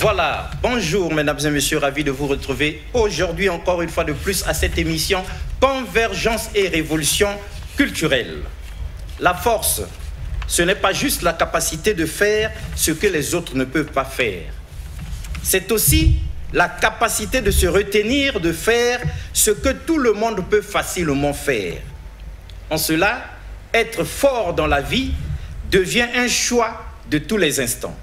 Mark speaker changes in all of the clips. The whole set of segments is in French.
Speaker 1: Voilà, bonjour mesdames et messieurs, ravi de vous retrouver aujourd'hui encore une fois de plus à cette émission Convergence et Révolution culturelle. La force, ce n'est pas juste la capacité de faire ce que les autres ne peuvent pas faire. C'est aussi la capacité de se retenir de faire ce que tout le monde peut facilement faire. En cela, être fort dans la vie devient un choix de tous les instants.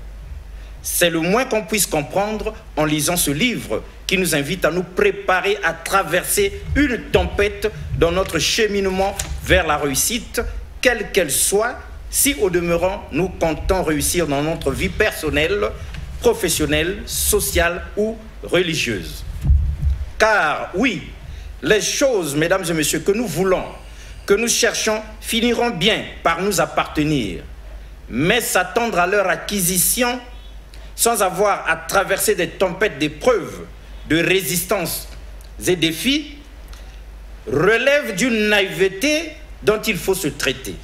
Speaker 1: C'est le moins qu'on puisse comprendre en lisant ce livre qui nous invite à nous préparer à traverser une tempête dans notre cheminement vers la réussite, quelle qu'elle soit, si au demeurant nous comptons réussir dans notre vie personnelle, professionnelle, sociale ou religieuse. Car oui, les choses, mesdames et messieurs, que nous voulons, que nous cherchons, finiront bien par nous appartenir. Mais s'attendre à leur acquisition sans avoir à traverser des tempêtes d'épreuves, de résistance et défis, relève d'une naïveté dont il faut se traiter.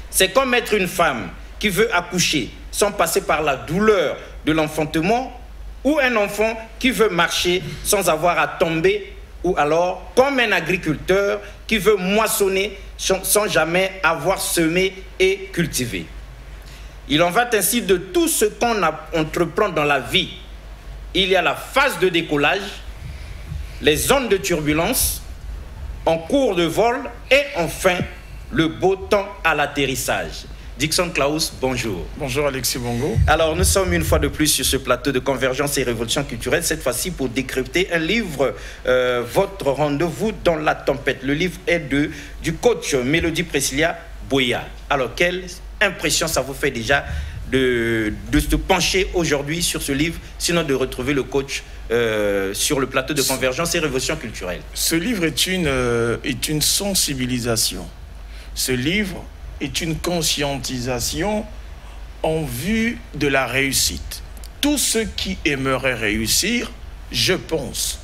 Speaker 1: C'est comme être une femme qui veut accoucher sans passer par la douleur de l'enfantement ou un enfant qui veut marcher sans avoir à tomber, ou alors comme un agriculteur qui veut moissonner sans jamais avoir semé et cultivé. Il en va ainsi de tout ce qu'on entreprend dans la vie. Il y a la phase de décollage, les zones de turbulence, en cours de vol et enfin le beau temps à l'atterrissage. Dixon Klaus, bonjour.
Speaker 2: Bonjour Alexis Bongo.
Speaker 1: Alors nous sommes une fois de plus sur ce plateau de Convergence et Révolution culturelle, cette fois-ci pour décrypter un livre, votre rendez-vous dans la tempête. Le livre est du coach Mélodie Priscilla Boya. Alors quelle impression ça vous fait déjà de se pencher aujourd'hui sur ce livre, sinon de retrouver le coach sur le plateau de Convergence et Révolution culturelle?
Speaker 2: Ce livre est une sensibilisation. Ce livre est une conscientisation en vue de la réussite. Tous ceux qui aimeraient réussir, je pense,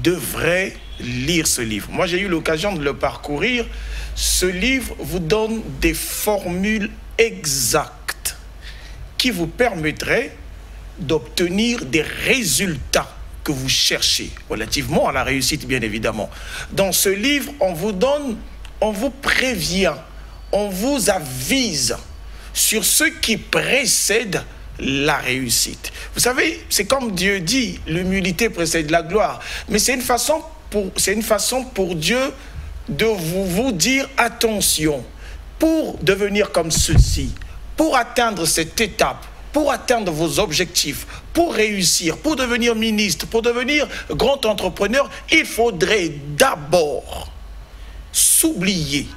Speaker 2: devraient lire ce livre. Moi, j'ai eu l'occasion de le parcourir. Ce livre vous donne des formules exactes qui vous permettraient d'obtenir des résultats que vous cherchez, relativement à la réussite, bien évidemment. Dans ce livre, on vous prévient, on vous avise sur ce qui précède la réussite. Vous savez, c'est comme Dieu dit, l'humilité précède la gloire. Mais c'est une façon pour Dieu de vous dire attention, pour devenir comme ceci, pour atteindre cette étape, pour atteindre vos objectifs, pour réussir, pour devenir ministre, pour devenir grand entrepreneur, il faudrait d'abord s'oublier.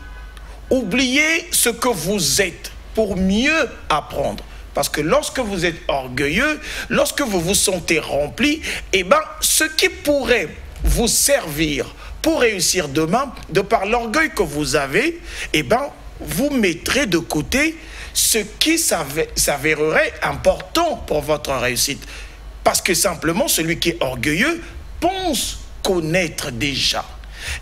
Speaker 2: Oubliez ce que vous êtes pour mieux apprendre. Parce que lorsque vous êtes orgueilleux, lorsque vous vous sentez rempli, eh bien, ce qui pourrait vous servir pour réussir demain, de par l'orgueil que vous avez, eh bien, vous mettrez de côté ce qui s'avérerait important pour votre réussite. Parce que simplement, celui qui est orgueilleux pense connaître déjà.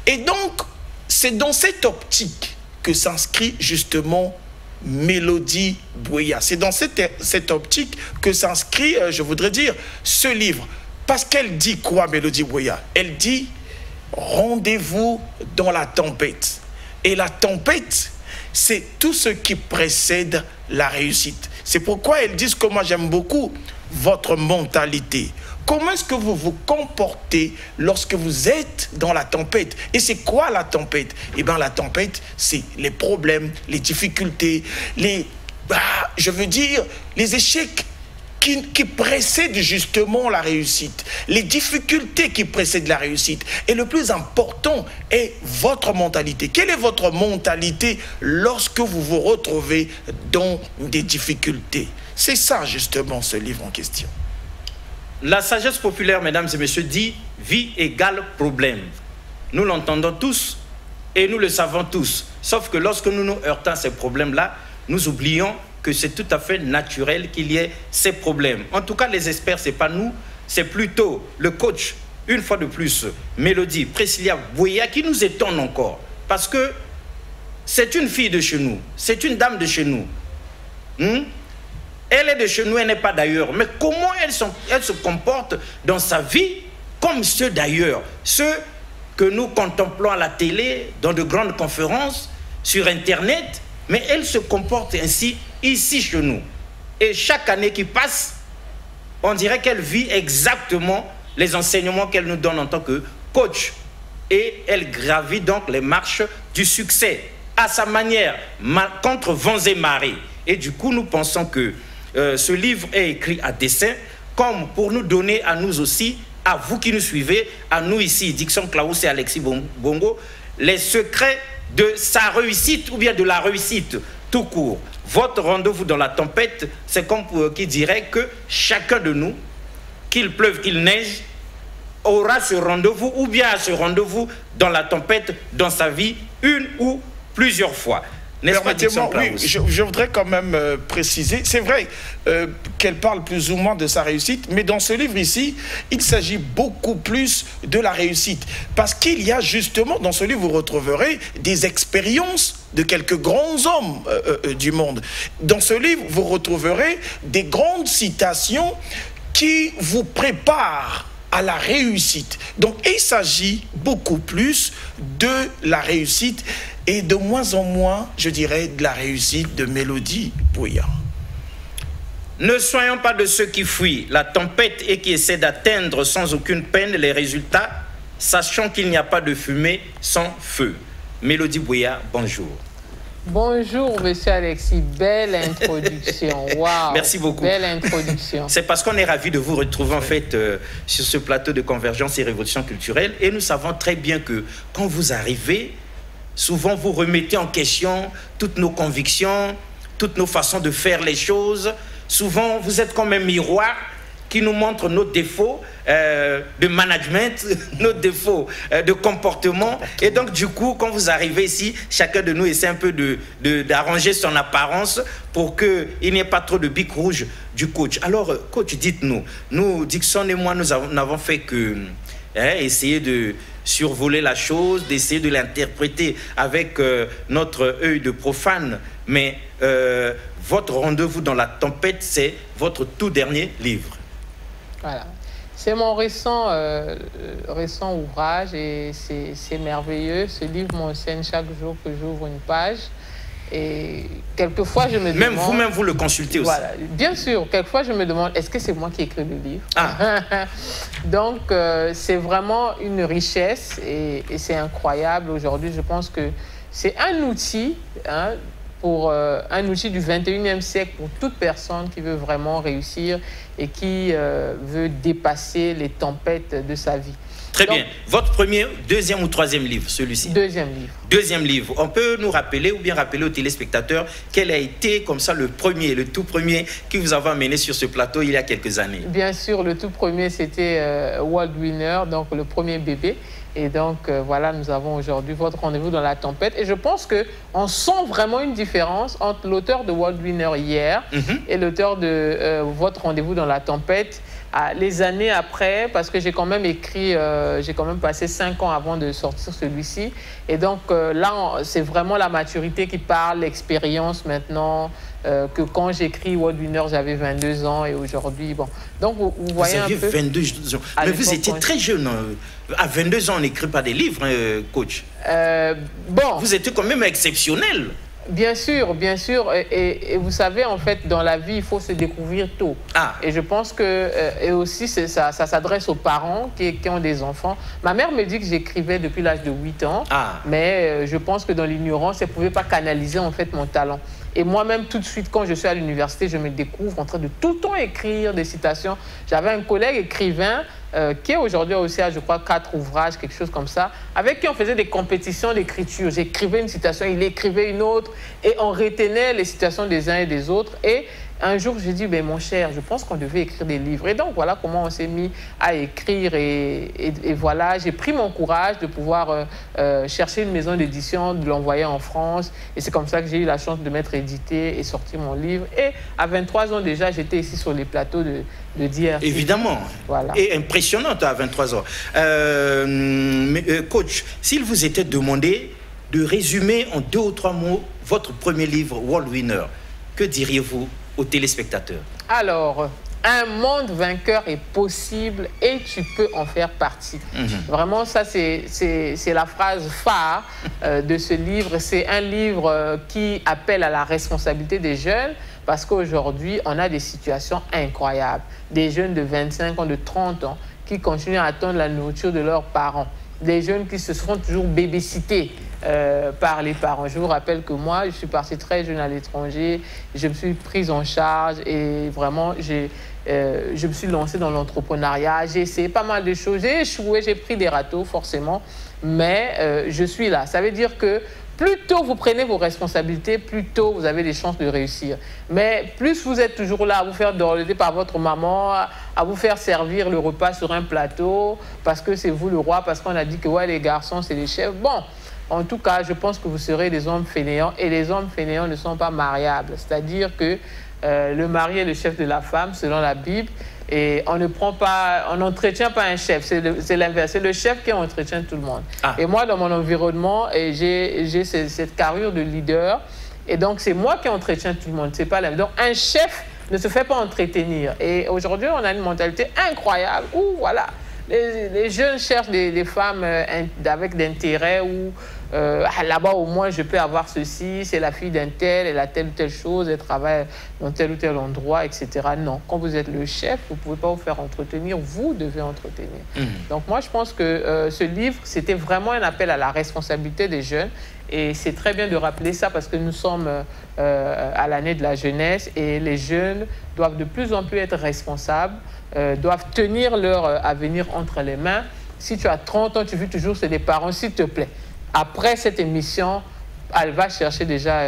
Speaker 2: Et donc, c'est dans cette optique que s'inscrit justement Mélodie Boya. C'est dans cette optique que s'inscrit, je voudrais dire, ce livre. Parce qu'elle dit quoi, Mélodie Boya? Elle dit « Rendez-vous dans la tempête ». Et la tempête, c'est tout ce qui précède la réussite. C'est pourquoi elles disent que moi j'aime beaucoup votre mentalité. Comment est-ce que vous vous comportez lorsque vous êtes dans la tempête? Et c'est quoi la tempête? Eh bien, la tempête, c'est les problèmes, les difficultés, les échecs qui précèdent justement la réussite, les difficultés qui précèdent la réussite. Et le plus important est votre mentalité. Quelle est votre mentalité lorsque vous vous retrouvez dans des difficultés? C'est ça justement ce livre en question.
Speaker 1: La sagesse populaire, mesdames et messieurs, dit « vie égale problème ». Nous l'entendons tous et nous le savons tous. Sauf que lorsque nous nous heurtons à ces problèmes-là, nous oublions que c'est tout à fait naturel qu'il y ait ces problèmes. En tout cas, les experts, ce n'est pas nous, c'est plutôt le coach, une fois de plus, Mélodie Priscilla Boya, qui nous étonne encore. Parce que c'est une fille de chez nous, c'est une dame de chez nous. Elle est de chez nous, elle n'est pas d'ailleurs. Mais comment elle se comporte dans sa vie comme ceux d'ailleurs, ceux que nous contemplons à la télé, dans de grandes conférences, sur Internet, mais elle se comporte ainsi ici chez nous. Et chaque année qui passe, on dirait qu'elle vit exactement les enseignements qu'elle nous donne en tant que coach. Et elle gravit donc les marches du succès, à sa manière, contre vents et marées. Et du coup, nous pensons que ce livre est écrit à dessein, comme pour nous donner à nous aussi, à vous qui nous suivez, à nous ici, Dickson Klaus et Alexis Bongo, les secrets de sa réussite ou bien de la réussite tout court. Votre rendez-vous dans la tempête, c'est comme qui dirait que chacun de nous, qu'il pleuve, qu'il neige, aura ce rendez-vous ou bien ce rendez-vous dans la tempête dans sa vie une ou plusieurs fois.
Speaker 2: Permettez-moi, oui, je voudrais quand même préciser, c'est vrai qu'elle parle plus ou moins de sa réussite, mais dans ce livre ici, il s'agit beaucoup plus de la réussite. Parce qu'il y a justement, dans ce livre, vous retrouverez des expériences de quelques grands hommes du monde. Dans ce livre, vous retrouverez des grandes citations qui vous préparent à la réussite. Donc, il s'agit beaucoup plus de la réussite et de moins en moins, je dirais, de la réussite de Mélodie Bouya.
Speaker 1: Ne soyons pas de ceux qui fuient la tempête et qui essaient d'atteindre sans aucune peine les résultats, sachant qu'il n'y a pas de fumée sans feu. Mélodie Bouya, bonjour.
Speaker 3: Bonjour, monsieur Alexis. Belle introduction. Wow.
Speaker 1: Merci beaucoup.
Speaker 3: Belle introduction.
Speaker 1: C'est parce qu'on est ravis de vous retrouver en fait sur ce plateau de Convergence et Révolution culturelle. Et nous savons très bien que quand vous arrivez, souvent vous remettez en question toutes nos convictions, toutes nos façons de faire les choses. Souvent, vous êtes comme un miroir qui nous montre nos défauts de management, nos défauts de comportement. Et donc, du coup, quand vous arrivez ici, chacun de nous essaie un peu d'arranger son apparence pour qu'il n'y ait pas trop de bic rouge du coach. Alors, coach, dites-nous, nous, Dickson et moi, nous n'avons fait que essayer de survoler la chose, d'essayer de l'interpréter avec notre œil de profane. Mais votre rendez-vous dans la tempête, c'est votre tout dernier livre.
Speaker 3: Voilà. C'est mon récent ouvrage et c'est merveilleux. Ce livre m'enseigne chaque jour que j'ouvre une page. Et quelquefois, je me demande...
Speaker 1: Même vous-même, vous le consultez aussi.
Speaker 3: Voilà. Bien sûr, quelquefois, je me demande, est-ce que c'est moi qui ai écrit le livre?
Speaker 1: Ah.
Speaker 3: Donc, c'est vraiment une richesse et c'est incroyable. Aujourd'hui, je pense que c'est un outil, un outil du 21e siècle pour toute personne qui veut vraiment réussir et qui veut dépasser les tempêtes de sa vie.
Speaker 1: Très bien. Votre premier, deuxième ou troisième livre, celui-ci?
Speaker 3: Deuxième livre.
Speaker 1: Deuxième livre. On peut nous rappeler ou bien rappeler aux téléspectateurs quel a été comme ça le tout premier qui vous avait amené sur ce plateau il y a quelques années?
Speaker 3: Bien sûr, le tout premier, c'était World Winner, donc le premier bébé. Et donc, voilà, nous avons aujourd'hui votre rendez-vous dans la tempête. Et je pense qu'on sent vraiment une différence entre l'auteur de World Winner hier et l'auteur de votre rendez-vous dans la tempête. Les années après, parce que j'ai quand même écrit, j'ai quand même passé 5 ans avant de sortir celui-ci. Et donc là, c'est vraiment la maturité qui parle, l'expérience maintenant, que quand j'écris World Winner, j'avais 22 ans et aujourd'hui, bon. Donc vous voyez un peu...
Speaker 1: Vous aviez 22 ans, mais vous étiez très jeune. À 22 ans, on n'écrit pas des livres, coach.
Speaker 3: Bon.
Speaker 1: Vous étiez quand même exceptionnel.
Speaker 3: Bien sûr, bien sûr. Et vous savez, en fait, dans la vie, il faut se découvrir tôt. Ah. Et je pense que, et aussi, ça s'adresse aux parents qui ont des enfants. Ma mère me dit que j'écrivais depuis l'âge de 8 ans, mais je pense que dans l'ignorance, elle ne pouvait pas canaliser, en fait, mon talent. Et moi-même, tout de suite, quand je suis à l'université, je me découvre en train de tout le temps écrire des citations. J'avais un collègue écrivain qui est aujourd'hui aussi à, je crois, 4 ouvrages, quelque chose comme ça, avec qui on faisait des compétitions d'écriture. J'écrivais une citation, il écrivait une autre, et on retenait les citations des uns et des autres. Et un jour, j'ai dit, ben, mon cher, je pense qu'on devait écrire des livres. Et donc, voilà comment on s'est mis à écrire. Et voilà, j'ai pris mon courage de pouvoir chercher une maison d'édition, de l'envoyer en France. Et c'est comme ça que j'ai eu la chance de m'être édité et sortir mon livre. Et à 23 ans déjà, j'étais ici sur les plateaux de DRC.
Speaker 1: Évidemment. Voilà. Et impressionnante à 23 ans. Coach, s'il vous était demandé de résumer en 2 ou 3 mots votre premier livre, World Winner, que diriez-vous aux téléspectateurs?
Speaker 3: Alors, un monde vainqueur est possible et tu peux en faire partie. Vraiment, ça, c'est la phrase phare de ce livre. C'est un livre qui appelle à la responsabilité des jeunes parce qu'aujourd'hui, on a des situations incroyables. Des jeunes de 25 ans, de 30 ans qui continuent à attendre la nourriture de leurs parents. Des jeunes qui se font toujours babysitter par les parents. Je vous rappelle que moi, je suis partie très jeune à l'étranger, je me suis prise en charge et vraiment, je me suis lancée dans l'entrepreneuriat. J'ai essayé pas mal de choses, j'ai échoué, j'ai pris des râteaux forcément, mais je suis là. Ça veut dire que plus tôt vous prenez vos responsabilités, plus tôt vous avez des chances de réussir. Mais plus vous êtes toujours là à vous faire dorloter par votre maman, à vous faire servir le repas sur un plateau, parce que c'est vous le roi, parce qu'on a dit que ouais, les garçons, c'est les chefs. Bon, en tout cas, je pense que vous serez des hommes fainéants, et les hommes fainéants ne sont pas mariables. C'est-à-dire que le mari est le chef de la femme, selon la Bible, et on n'entretient pas un chef, c'est l'inverse, c'est le chef qui entretient tout le monde. Et moi, dans mon environnement, j'ai cette carrure de leader, et donc c'est moi qui entretiens tout le monde, c'est pas la même. Donc un chef ne se fait pas entretenir. Et aujourd'hui, on a une mentalité incroyable où, voilà, les jeunes cherchent des femmes avec d'intérêt où là-bas au moins je peux avoir ceci, c'est la fille d'un tel, elle a telle ou telle chose, elle travaille dans tel ou tel endroit, etc. Non, quand vous êtes le chef, vous ne pouvez pas vous faire entretenir, vous devez entretenir. Donc moi je pense que ce livre, c'était vraiment un appel à la responsabilité des jeunes et c'est très bien de rappeler ça parce que nous sommes à l'année de la jeunesse et les jeunes doivent de plus en plus être responsables, doivent tenir leur avenir entre les mains. Si tu as 30 ans, tu vis toujours chez des parents, s'il te plaît. Après cette émission, elle va chercher déjà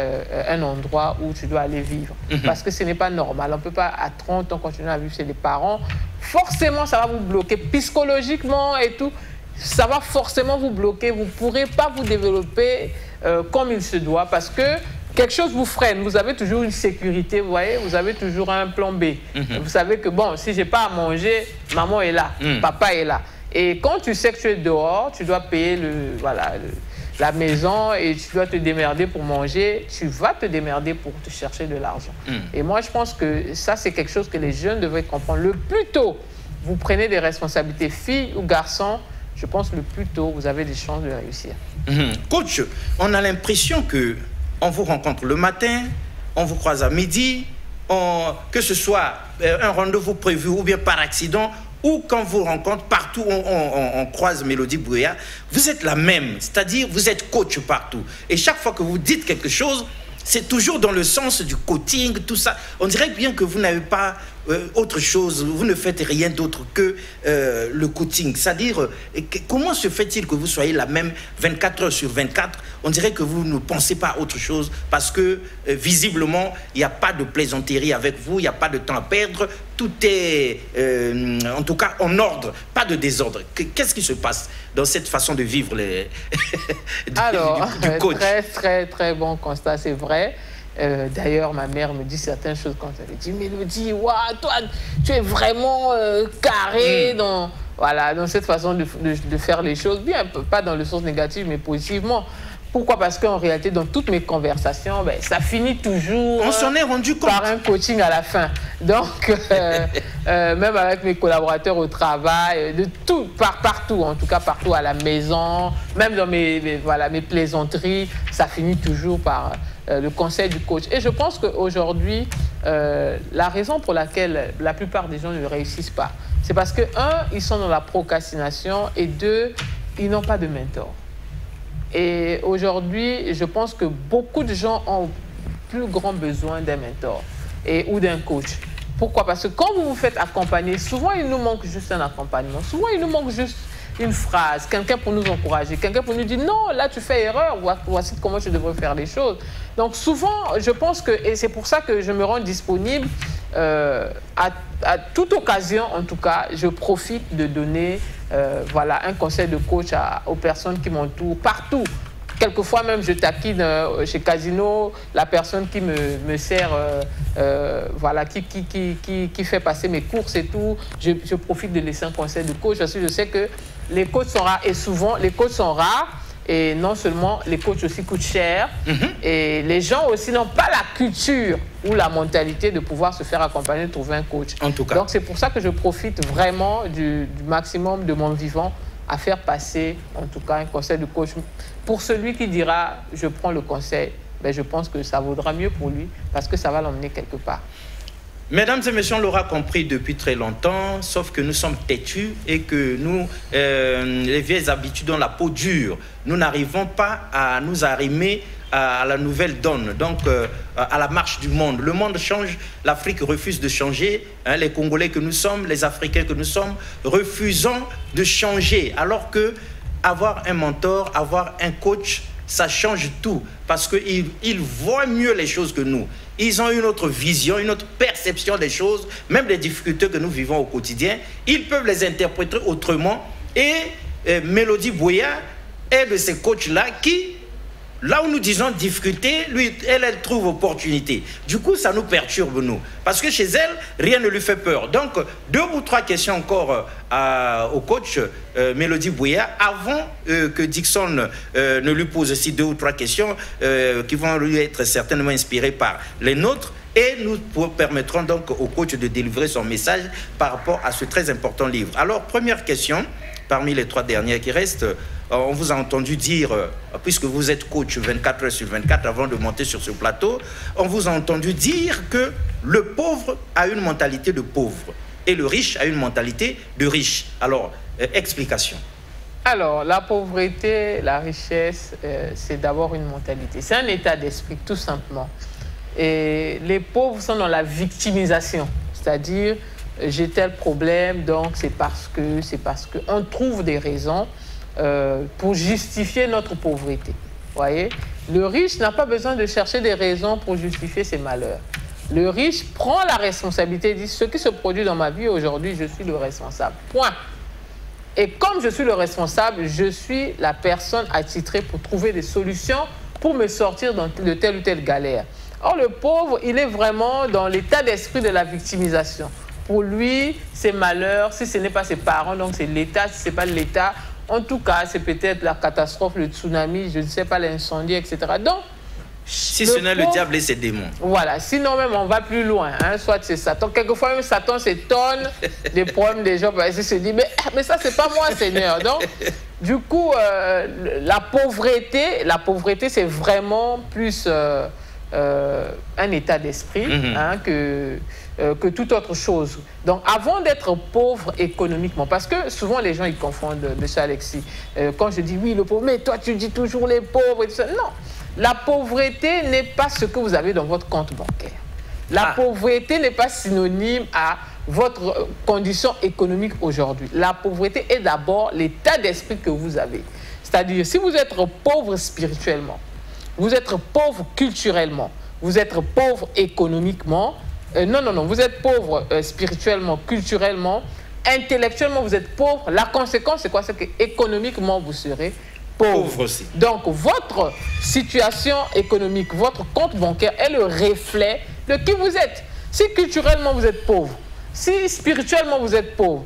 Speaker 3: un endroit où tu dois aller vivre. Parce que ce n'est pas normal. On ne peut pas, à 30 ans, continuer à vivre chez les parents. Forcément, ça va vous bloquer psychologiquement et tout. Ça va forcément vous bloquer. Vous ne pourrez pas vous développer comme il se doit parce que quelque chose vous freine. Vous avez toujours une sécurité, vous voyez. Vous avez toujours un plan B. Vous savez que, bon, si je n'ai pas à manger, maman est là, papa est là. Et quand tu sais que tu es dehors, tu dois payer la maison et tu dois te démerder pour manger, tu vas te démerder pour te chercher de l'argent. Et moi, je pense que ça, c'est quelque chose que les jeunes devraient comprendre. Le plus tôt vous prenez des responsabilités, filles ou garçons, je pense que le plus tôt, vous avez des chances de réussir.
Speaker 1: Coach, on a l'impression qu'on vous rencontre le matin, on vous croise à midi, que ce soit un rendez-vous prévu ou bien par accident, ou quand vous rencontre partout, on croise Mélodie Bouya, vous êtes la même, c'est-à-dire vous êtes coach partout. Et chaque fois que vous dites quelque chose, c'est toujours dans le sens du coaching, tout ça. On dirait bien que vous n'avez pas autre chose, vous ne faites rien d'autre que le coaching. C'est-à-dire, comment se fait-il que vous soyez la même 24 heures sur 24? On dirait que vous ne pensez pas à autre chose parce que visiblement, il n'y a pas de plaisanterie avec vous, il n'y a pas de temps à perdre. Tout est, en tout cas, en ordre, pas de désordre. Qu'est-ce qui se passe dans cette façon de vivre du coach?
Speaker 3: Très, très bon constat, c'est vrai. D'ailleurs, ma mère me dit certaines choses quand elle me dit « Mélodie, waouh, toi, tu es vraiment carré dans cette façon de faire les choses. » Bien, pas dans le sens négatif, mais positivement. Pourquoi? Parce qu'en réalité, dans toutes mes conversations, ça finit toujours
Speaker 1: on s'en est rendu compte
Speaker 3: par un coaching à la fin. Donc, même avec mes collaborateurs au travail, de tout, partout, en tout cas partout à la maison, même dans mes plaisanteries, ça finit toujours par le conseil du coach. Et je pense qu'aujourd'hui, la raison pour laquelle la plupart des gens ne réussissent pas, c'est parce que, un, ils sont dans la procrastination et deux, ils n'ont pas de mentor. Et aujourd'hui, je pense que beaucoup de gens ont plus grand besoin d'un mentor ou d'un coach. Pourquoi? Parce que quand vous vous faites accompagner, souvent il nous manque juste un accompagnement. Souvent il nous manque juste une phrase, quelqu'un pour nous encourager, quelqu'un pour nous dire non, là tu fais erreur, voici comment je devrais faire les choses. Donc souvent, je pense que, et c'est pour ça que je me rends disponible à toute occasion, en tout cas, je profite de donner un conseil de coach aux personnes qui m'entourent, partout. Quelquefois même, je taquine chez Casino, la personne qui me sert, qui fait passer mes courses et tout. Je profite de laisser un conseil de coach parce que je sais que les coachs sont rares et souvent, les coachs sont rares Et non seulement les coachs aussi coûtent cher, et les gens aussi n'ont pas la culture ou la mentalité de pouvoir se faire accompagner, de trouver un coach.
Speaker 1: En tout cas.
Speaker 3: Donc c'est pour ça que je profite vraiment du maximum de mon vivant à faire passer, en tout cas, un conseil de coach. Pour celui qui dira, je prends le conseil, ben, je pense que ça vaudra mieux pour lui parce que ça va l'emmener quelque part.
Speaker 1: Mesdames et messieurs, on l'aura compris depuis très longtemps, sauf que nous sommes têtus et que nous, les vieilles habitudes ont la peau dure. Nous n'arrivons pas à nous arrimer à la nouvelle donne, donc à la marche du monde. Le monde change, l'Afrique refuse de changer. Hein, les Congolais que nous sommes, les Africains que nous sommes, refusons de changer. Alors que avoir un mentor, avoir un coach, ça change tout parce qu'ils voient mieux les choses que nous. Ils ont une autre vision, une autre perception des choses, même les difficultés que nous vivons au quotidien. Ils peuvent les interpréter autrement. Et Mélodie Bouya est de ces coachs-là qui, là où nous disons difficulté, lui, elle trouve opportunité. Du coup, ça nous perturbe, nous. Parce que chez elle, rien ne lui fait peur. Donc, 2 ou 3 questions encore au coach Mélodie Bouya, avant que Dixon ne lui pose aussi 2 ou 3 questions qui vont lui être certainement inspirées par les nôtres. Et nous permettrons donc au coach de délivrer son message par rapport à ce très important livre. Alors, première question, parmi les 3 dernières qui restent, on vous a entendu dire, puisque vous êtes coach 24 heures sur 24 avant de monter sur ce plateau, on vous a entendu dire que le pauvre a une mentalité de pauvre et le riche a une mentalité de riche. Alors, explication.
Speaker 3: Alors, la pauvreté, la richesse, c'est d'abord une mentalité. C'est un état d'esprit, tout simplement. Et les pauvres sont dans la victimisation, c'est-à-dire, j'ai tel problème, donc c'est parce que. On trouve des raisons pour justifier notre pauvreté. Voyez, le riche n'a pas besoin de chercher des raisons pour justifier ses malheurs. Le riche prend la responsabilité et dit, ce qui se produit dans ma vie aujourd'hui, je suis le responsable. Point. Et comme je suis le responsable, je suis la personne attitrée pour trouver des solutions pour me sortir de telle ou telle galère. Or, le pauvre, il est vraiment dans l'état d'esprit de la victimisation. Pour lui, ses malheurs, si ce n'est pas ses parents, donc c'est l'État, si ce n'est pas l'État, en tout cas, c'est peut-être la catastrophe, le tsunami, je ne sais pas, l'incendie, etc. Donc,
Speaker 1: si ce n'est le diable et ses démons.
Speaker 3: Voilà, sinon même on va plus loin, hein, soit c'est Satan. Quelquefois même Satan s'étonne des problèmes des gens, parce qu'il se dit, mais ça c'est pas moi Seigneur. Donc, du coup, la pauvreté c'est vraiment plus un état d'esprit hein, que toute autre chose. Donc, avant d'être pauvre économiquement, parce que souvent les gens ils confondent, M. Alexis, quand je dis oui, le pauvre, mais toi tu dis toujours les pauvres et tout ça. Non, la pauvreté n'est pas ce que vous avez dans votre compte bancaire. La pauvreté n'est pas synonyme à votre condition économique aujourd'hui. La pauvreté est d'abord l'état d'esprit que vous avez. C'est-à-dire, si vous êtes pauvre spirituellement, vous êtes pauvre culturellement, vous êtes pauvre économiquement, non, vous êtes pauvre spirituellement, culturellement, intellectuellement, vous êtes pauvre. La conséquence, c'est quoi? C'est qu'économiquement, vous serez pauvre aussi. Donc, votre situation économique, votre compte bancaire est le reflet de qui vous êtes. Si culturellement, vous êtes pauvre, si spirituellement, vous êtes pauvre,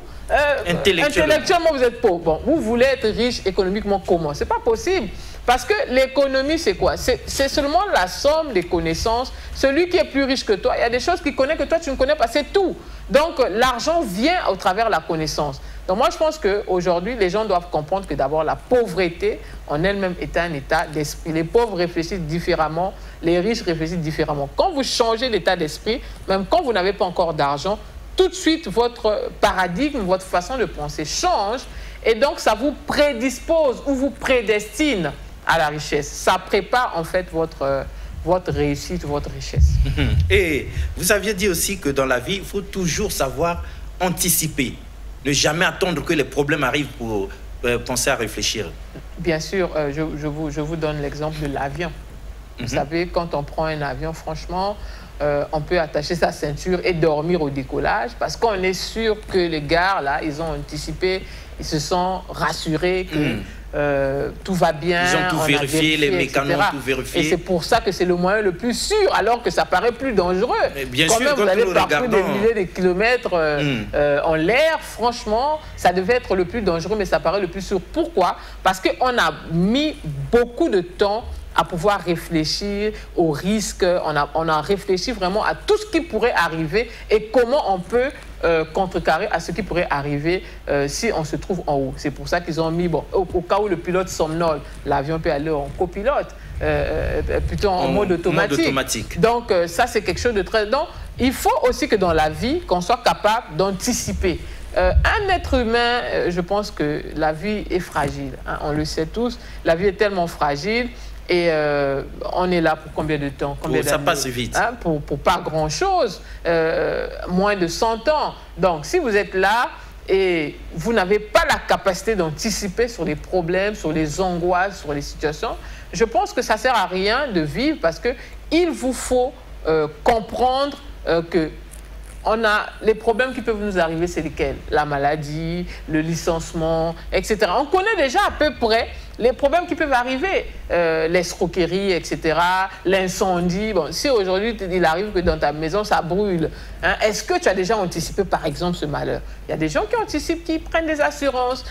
Speaker 3: intellectuellement, vous êtes pauvre, bon, vous voulez être riche économiquement comment? C'est pas possible. Parce que l'économie, c'est quoi? C'est seulement la somme des connaissances. Celui qui est plus riche que toi, il y a des choses qu'il connaît que toi, tu ne connais pas. C'est tout. Donc, l'argent vient au travers de la connaissance. Donc, moi, je pense qu'aujourd'hui, les gens doivent comprendre que d'abord, la pauvreté en elle-même est un état d'esprit. Les pauvres réfléchissent différemment, les riches réfléchissent différemment. Quand vous changez d'état d'esprit, même quand vous n'avez pas encore d'argent, tout de suite, votre paradigme, votre façon de penser change. Et donc, ça vous prédispose ou vous prédestine à la richesse. Ça prépare en fait votre réussite, votre richesse.
Speaker 1: Et vous aviez dit aussi que dans la vie, il faut toujours savoir anticiper. Ne jamais attendre que les problèmes arrivent pour penser à réfléchir.
Speaker 3: Bien sûr, je vous donne l'exemple de l'avion. Vous savez, quand on prend un avion, franchement, on peut attacher sa ceinture et dormir au décollage parce qu'on est sûr que les gars, là, ils ont anticipé, ils se sont rassurés que tout va bien.
Speaker 1: Ils ont tout vérifié, les mécanos ont tout vérifié.
Speaker 3: Et c'est pour ça que c'est le moyen le plus sûr, alors que ça paraît plus dangereux.
Speaker 1: Mais bien sûr,
Speaker 3: vous avez parcouru des milliers de kilomètres en l'air, franchement, ça devait être le plus dangereux, mais ça paraît le plus sûr. Pourquoi? Parce qu'on a mis beaucoup de temps à pouvoir réfléchir aux risques, on a réfléchi vraiment à tout ce qui pourrait arriver et comment on peut contrecarrer à ce qui pourrait arriver si on se trouve en haut. C'est pour ça qu'ils ont mis, bon, au cas où le pilote somnole, l'avion peut aller en copilote, plutôt en mode automatique. Donc ça, c'est quelque chose de très... Donc, il faut aussi que dans la vie, qu'on soit capable d'anticiper. Un être humain, je pense que la vie est fragile, hein, on le sait tous, la vie est tellement fragile. Et on est là pour combien de temps?
Speaker 1: Ça passe vite.
Speaker 3: Hein, pour pas grand-chose, moins de 100 ans. Donc, si vous êtes là et vous n'avez pas la capacité d'anticiper sur les problèmes, sur les angoisses, sur les situations, je pense que ça ne sert à rien de vivre parce qu'il vous faut comprendre que les problèmes qui peuvent nous arriver, c'est lesquels? La maladie, le licenciement, etc. On connaît déjà à peu près les problèmes qui peuvent arriver, l'escroquerie, etc., l'incendie. Bon, si aujourd'hui, il arrive que dans ta maison, ça brûle, hein, est-ce que tu as déjà anticipé, par exemple, ce malheur? Il y a des gens qui anticipent, qui prennent des assurances.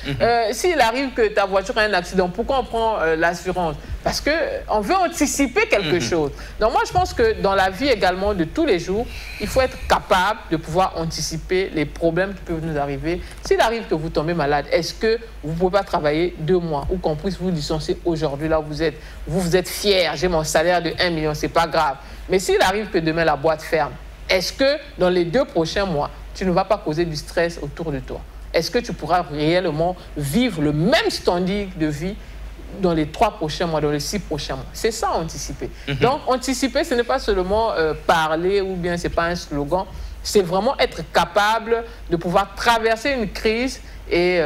Speaker 3: S'il arrive que ta voiture a un accident, pourquoi on prend l'assurance? Parce qu'on veut anticiper quelque chose. Donc moi, je pense que dans la vie également de tous les jours, il faut être capable de pouvoir anticiper les problèmes qui peuvent nous arriver. S'il arrive que vous tombez malade, est-ce que vous ne pouvez pas travailler 2 mois ou qu'on puisse vous licencier aujourd'hui là où vous êtes? Vous êtes fier, j'ai mon salaire de 1 million, c'est pas grave. Mais s'il arrive que demain la boîte ferme, est-ce que dans les 2 prochains mois, tu ne vas pas causer du stress autour de toi? Est-ce que tu pourras réellement vivre le même standing de vie dans les 3 prochains mois, dans les 6 prochains mois? C'est ça, anticiper. Donc, anticiper, ce n'est pas seulement parler ou bien ce n'est pas un slogan, c'est vraiment être capable de pouvoir traverser une crise et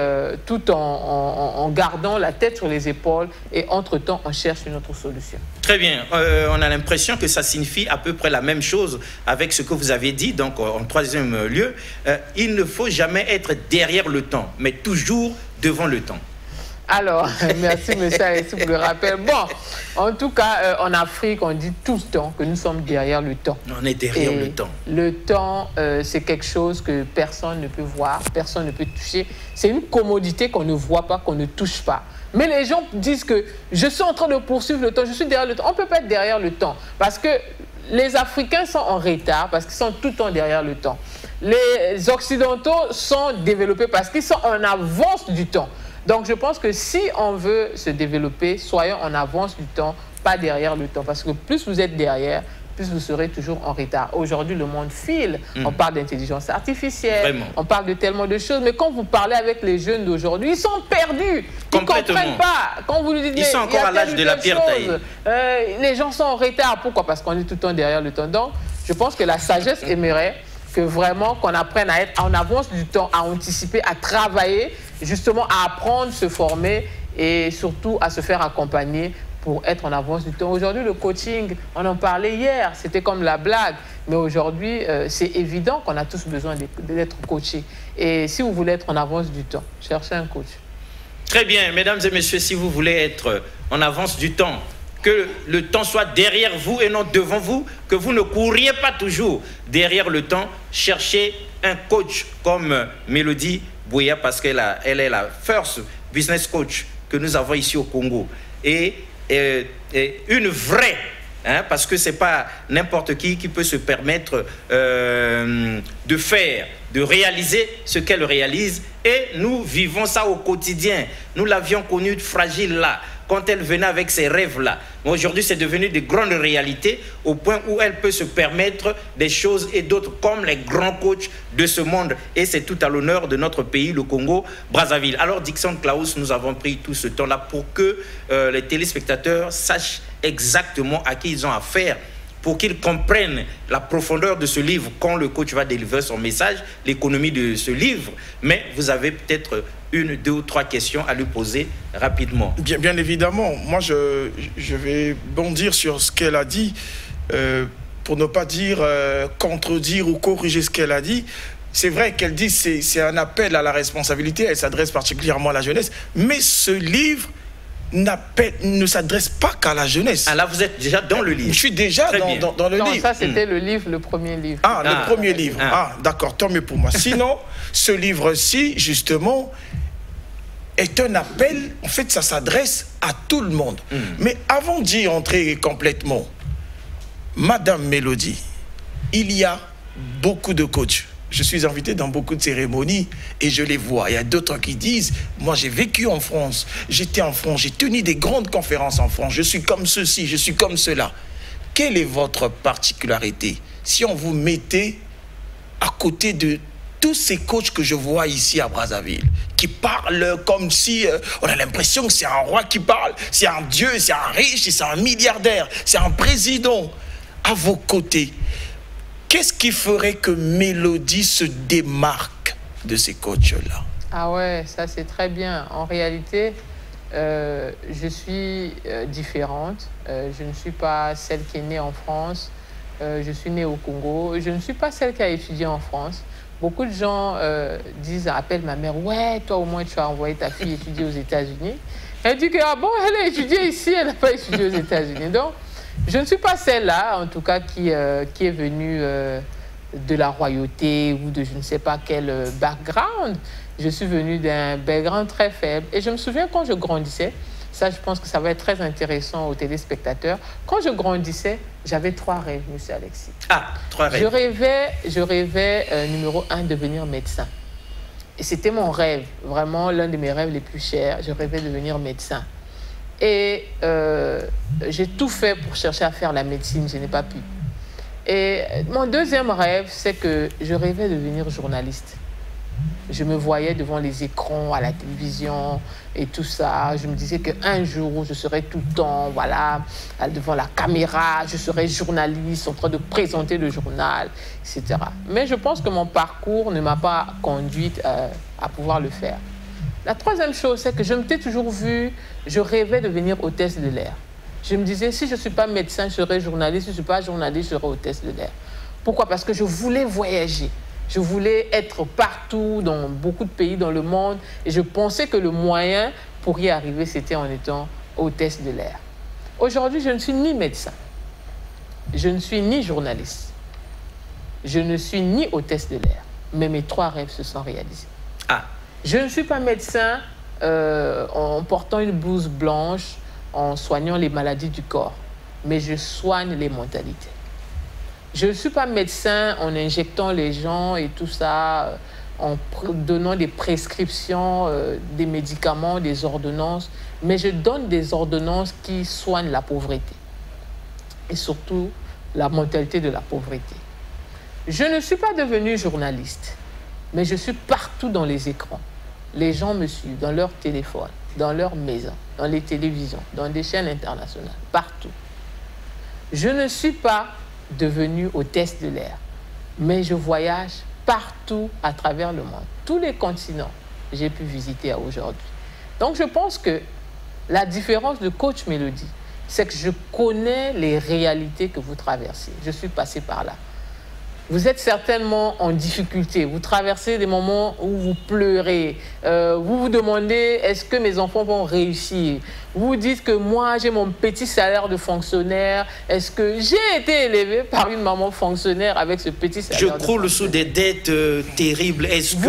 Speaker 3: tout en gardant la tête sur les épaules et entre-temps, on cherche une autre solution.
Speaker 1: Très bien. On a l'impression que ça signifie à peu près la même chose avec ce que vous avez dit. Donc, en troisième lieu, il ne faut jamais être derrière le temps, mais toujours devant le temps.
Speaker 3: Alors, merci monsieur Alexis pour le rappel. Bon, en tout cas, en Afrique, on dit tout le temps que nous sommes derrière le temps.
Speaker 1: On est derrière le temps.
Speaker 3: Le temps, c'est quelque chose que personne ne peut voir, personne ne peut toucher. C'est une commodité qu'on ne voit pas, qu'on ne touche pas. Mais les gens disent que je suis en train de poursuivre le temps, je suis derrière le temps. On ne peut pas être derrière le temps parce que les Africains sont en retard, parce qu'ils sont tout le temps derrière le temps. Les Occidentaux sont développés parce qu'ils sont en avance du temps. Donc, je pense que si on veut se développer, soyons en avance du temps, pas derrière le temps. Parce que plus vous êtes derrière, plus vous serez toujours en retard. Aujourd'hui, le monde file. On parle d'intelligence artificielle,
Speaker 1: Vraiment.
Speaker 3: On parle de tellement de choses. Mais quand vous parlez avec les jeunes d'aujourd'hui, ils sont perdus. Ils ne comprennent pas. Quand vous lui dites,
Speaker 1: ils sont encore à l'âge de la pierre taillée.
Speaker 3: Les gens sont en retard. Pourquoi? Parce qu'on est tout le temps derrière le temps. Donc, je pense que la sagesse aimerait que vraiment qu'on apprenne à être en avance du temps, à anticiper, à travailler, justement à apprendre, se former et surtout à se faire accompagner pour être en avance du temps. Aujourd'hui, le coaching, on en parlait hier, c'était comme la blague. Mais aujourd'hui, c'est évident qu'on a tous besoin d'être coachés. Et si vous voulez être en avance du temps, cherchez un coach.
Speaker 1: Très bien, mesdames et messieurs, si vous voulez être en avance du temps, que le temps soit derrière vous et non devant vous, que vous ne couriez pas toujours derrière le temps, cherchez un coach comme Mélodie Bouya, parce qu'elle est la first business coach que nous avons ici au Congo. Et une vraie, hein, parce que ce n'est pas n'importe qui peut se permettre de faire, de réaliser ce qu'elle réalise. Et nous vivons ça au quotidien. Nous l'avions connue fragile là, quand elle venait avec ses rêves-là. Mais aujourd'hui, c'est devenu de grandes réalités au point où elle peut se permettre des choses et d'autres comme les grands coachs de ce monde. Et c'est tout à l'honneur de notre pays, le Congo-Brazzaville. Alors, Dixon Klaus, nous avons pris tout ce temps-là pour que les téléspectateurs sachent exactement à qui ils ont affaire, pour qu'ils comprennent la profondeur de ce livre quand le coach va délivrer son message, l'économie de ce livre. Mais vous avez peut-être 1, 2 ou 3 questions à lui poser rapidement.
Speaker 2: Bien évidemment. Moi, je vais bondir sur ce qu'elle a dit, pour ne pas dire contredire ou corriger ce qu'elle a dit. c'est vrai qu'elle dit que c'est un appel à la responsabilité, elle s'adresse particulièrement à la jeunesse, mais ce livre ne s'adresse pas qu'à la jeunesse.
Speaker 1: Ah là, vous êtes déjà dans le livre.
Speaker 2: Je suis déjà dans le livre.
Speaker 3: Ça, c'était le livre, le premier livre.
Speaker 2: Ah, le premier livre. Ah, d'accord, tant mieux pour moi. Sinon, ce livre-ci, justement, est un appel. En fait, ça s'adresse à tout le monde. Mais avant d'y entrer complètement, Madame Mélodie, il y a beaucoup de coachs. Je suis invité dans beaucoup de cérémonies et je les vois. Il y a d'autres qui disent, moi j'ai vécu en France, j'étais en France, j'ai tenu des grandes conférences en France, je suis comme ceci, je suis comme cela. Quelle est votre particularité si on vous mettait à côté de tous ces coachs que je vois ici à Brazzaville, qui parlent comme si on a l'impression que c'est un roi qui parle, c'est un dieu, c'est un riche, c'est un milliardaire, c'est un président à vos côtés. Qu'est-ce qui ferait que Mélodie se démarque de ces coachs-là?
Speaker 3: Ah ouais, ça c'est très bien. En réalité, je suis différente. Je ne suis pas celle qui est née en France. Je suis née au Congo. Je ne suis pas celle qui a étudié en France. Beaucoup de gens appellent ma mère, ouais, toi au moins tu as envoyé ta fille étudier aux États-Unis. Elle dit que, ah bon, elle a étudié ici, elle n'a pas étudié aux États-Unis. Donc, je ne suis pas celle-là, en tout cas, qui est venue de la royauté ou de je ne sais pas quel background. Je suis venue d'un background très faible. Et je me souviens quand je grandissais, ça je pense que ça va être très intéressant aux téléspectateurs, quand je grandissais, j'avais 3 rêves, monsieur Alexis.
Speaker 1: Ah, 3 rêves.
Speaker 3: Je rêvais numéro 1, devenir médecin. Et c'était mon rêve, vraiment l'un de mes rêves les plus chers. Je rêvais de devenir médecin. Et j'ai tout fait pour chercher à faire la médecine, je n'ai pas pu. Et mon deuxième rêve, c'est que je rêvais de devenir journaliste. Je me voyais devant les écrans, à la télévision et tout ça. Je me disais qu'un jour, je serais tout le temps, voilà, devant la caméra, je serais journaliste en train de présenter le journal, etc. Mais je pense que mon parcours ne m'a pas conduite à pouvoir le faire. La troisième chose, c'est que je m'étais toujours vue, je rêvais de devenir hôtesse de l'air. Je me disais, si je ne suis pas médecin, je serai journaliste. Si je ne suis pas journaliste, je serai hôtesse de l'air. Pourquoi? Parce que je voulais voyager. Je voulais être partout, dans beaucoup de pays dans le monde. Et je pensais que le moyen pour y arriver, c'était en étant hôtesse de l'air. Aujourd'hui, je ne suis ni médecin. Je ne suis ni journaliste. Je ne suis ni hôtesse de l'air. Mais mes 3 rêves se sont réalisés.
Speaker 1: Ah.
Speaker 3: Je ne suis pas médecin en portant une blouse blanche, en soignant les maladies du corps, mais je soigne les mentalités. Je ne suis pas médecin en injectant les gens et tout ça, en donnant des prescriptions, des médicaments, des ordonnances, mais je donne des ordonnances qui soignent la pauvreté et surtout la mentalité de la pauvreté. Je ne suis pas devenue journaliste, mais je suis partout dans les écrans. Les gens me suivent dans leur téléphone, dans leur maison, dans les télévisions, dans des chaînes internationales, partout. Je ne suis pas devenue hôtesse de l'air, mais je voyage partout à travers le monde. Tous les continents, j'ai pu visiter aujourd'hui. Donc je pense que la différence de Coach Mélodie, c'est que je connais les réalités que vous traversez. Je suis passée par là. Vous êtes certainement en difficulté. Vous traversez des moments où vous pleurez. Vous vous demandez, est-ce que mes enfants vont réussir? Vous vous dites que moi, j'ai mon petit salaire de fonctionnaire. Est-ce que j'ai été élevée par une maman fonctionnaire avec ce petit salaire?
Speaker 1: Je croule sous des dettes terribles. Est-ce que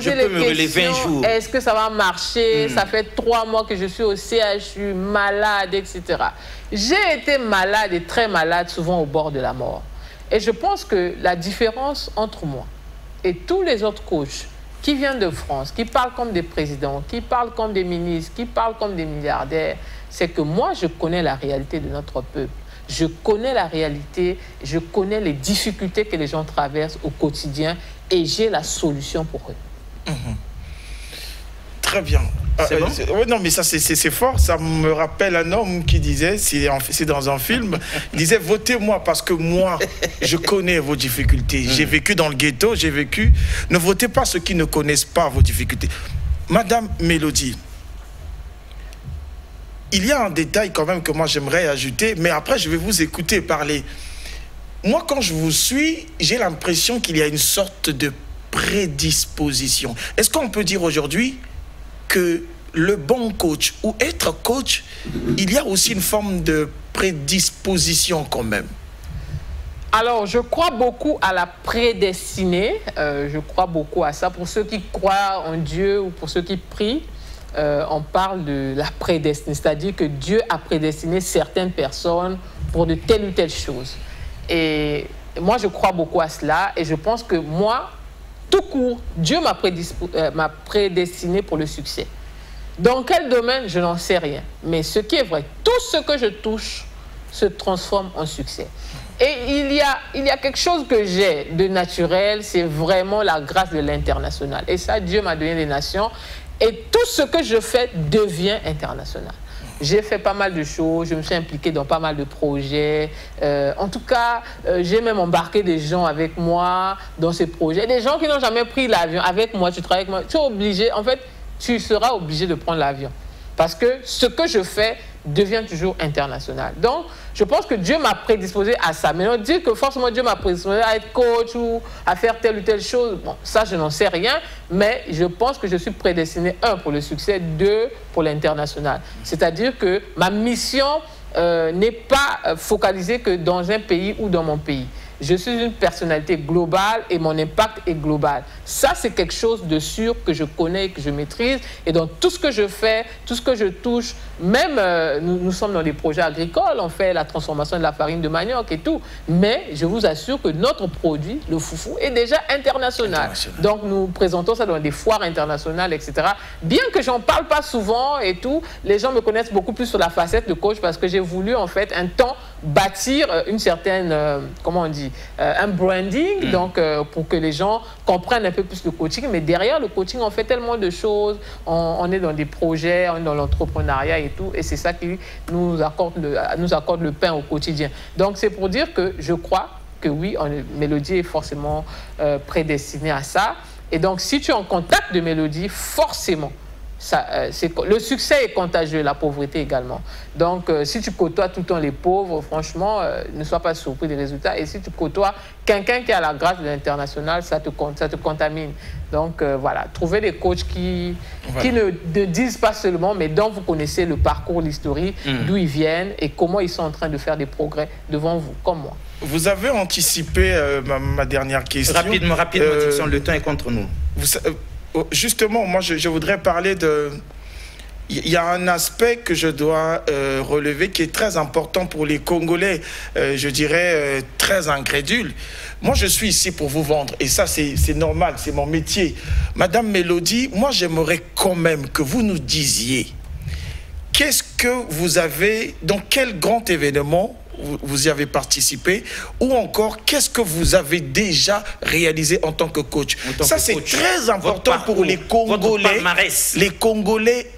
Speaker 1: je peux me relever un jour?
Speaker 3: Est-ce que ça va marcher? Ça fait 3 mois que je suis au CHU, malade, etc. J'ai été malade et très malade, souvent au bord de la mort. Et je pense que la différence entre moi et tous les autres coachs qui viennent de France, qui parlent comme des présidents, qui parlent comme des ministres, qui parlent comme des milliardaires, c'est que moi, je connais la réalité de notre peuple. Je connais la réalité, je connais les difficultés que les gens traversent au quotidien et j'ai la solution pour eux.
Speaker 2: Très bien.
Speaker 1: C'est bon?
Speaker 2: Ouais, non, mais ça, c'est fort. Ça me rappelle un homme qui disait, c'est dans un film, il disait, votez-moi parce que moi, je connais vos difficultés. J'ai vécu dans le ghetto, j'ai vécu. Ne votez pas ceux qui ne connaissent pas vos difficultés. Madame Mélodie, il y a un détail quand même que moi j'aimerais ajouter, mais après je vais vous écouter parler. Moi, quand je vous suis, j'ai l'impression qu'il y a une sorte de prédisposition. Est-ce qu'on peut dire aujourd'hui que le bon coach ou être coach, il y a aussi une forme de prédisposition quand même?
Speaker 3: Alors, je crois beaucoup à la prédestinée. Je crois beaucoup à ça. Pour ceux qui croient en Dieu ou pour ceux qui prient, on parle de la prédestinée. C'est-à-dire que Dieu a prédestiné certaines personnes pour de telles ou telles choses. Et moi, je crois beaucoup à cela. Et je pense que moi, tout court, Dieu m'a prédestiné pour le succès. Dans quel domaine, je n'en sais rien. Mais ce qui est vrai, tout ce que je touche se transforme en succès. Et il y a quelque chose que j'ai de naturel, c'est vraiment la grâce de l'international. Et ça, Dieu m'a donné des nations. Et tout ce que je fais devient international. J'ai fait pas mal de choses, je me suis impliqué dans pas mal de projets. En tout cas, j'ai même embarqué des gens avec moi dans ces projets. Des gens qui n'ont jamais pris l'avion avec moi, tu travailles avec moi, tu es obligé, en fait, tu seras obligé de prendre l'avion. Parce que ce que je fais devient toujours international. Donc, je pense que Dieu m'a prédisposé à ça. Mais on dit que forcément Dieu m'a prédisposé à être coach ou à faire telle ou telle chose. Bon, ça, je n'en sais rien. Mais je pense que je suis prédestiné, 1, pour le succès, 2, pour l'international. C'est-à-dire que ma mission n'est pas focalisée que dans un pays ou dans mon pays. Je suis une personnalité globale et mon impact est global. Ça, c'est quelque chose de sûr que je connais et que je maîtrise. Et dans tout ce que je fais, tout ce que je touche, même nous sommes dans des projets agricoles, on fait la transformation de la farine de manioc et tout. Mais je vous assure que notre produit, le foufou, est déjà international. Donc, nous présentons ça dans des foires internationales, etc. Bien que j'en parle pas souvent et tout, les gens me connaissent beaucoup plus sur la facette de coach parce que j'ai voulu, en fait, un temps bâtir une certaine, comment on dit, un branding, donc pour que les gens comprennent un peu plus le coaching. Mais derrière le coaching, on fait tellement de choses. On est dans des projets, on est dans l'entrepreneuriat et tout. Et c'est ça qui nous accorde le pain au quotidien. Donc c'est pour dire que je crois que oui, Mélodie est forcément prédestinée à ça. Et donc si tu es en contact de Mélodie, forcément, le succès est contagieux, la pauvreté également. Donc, si tu côtoies tout le temps les pauvres, franchement, ne sois pas surpris des résultats. Et si tu côtoies quelqu'un qui a la grâce de l'international, ça te contamine. Donc, voilà, trouvez des coachs qui ne disent pas seulement, mais dont vous connaissez le parcours, l'historique, d'où ils viennent et comment ils sont en train de faire des progrès devant vous, comme moi.
Speaker 2: Vous avez anticipé ma dernière question.
Speaker 1: Rapidement, le temps est contre nous.
Speaker 2: Justement, moi, je voudrais parler de... Il y a un aspect que je dois relever qui est très important pour les Congolais, je dirais très incrédules. Moi, je suis ici pour vous vendre et ça, c'est normal, c'est mon métier. Madame Mélodie, moi, j'aimerais quand même que vous nous disiez qu'est-ce que vous avez, dans quel grand événement vous y avez participé, ou encore qu'est-ce que vous avez déjà réalisé en tant que coach. Ça, c'est très important pour les Congolais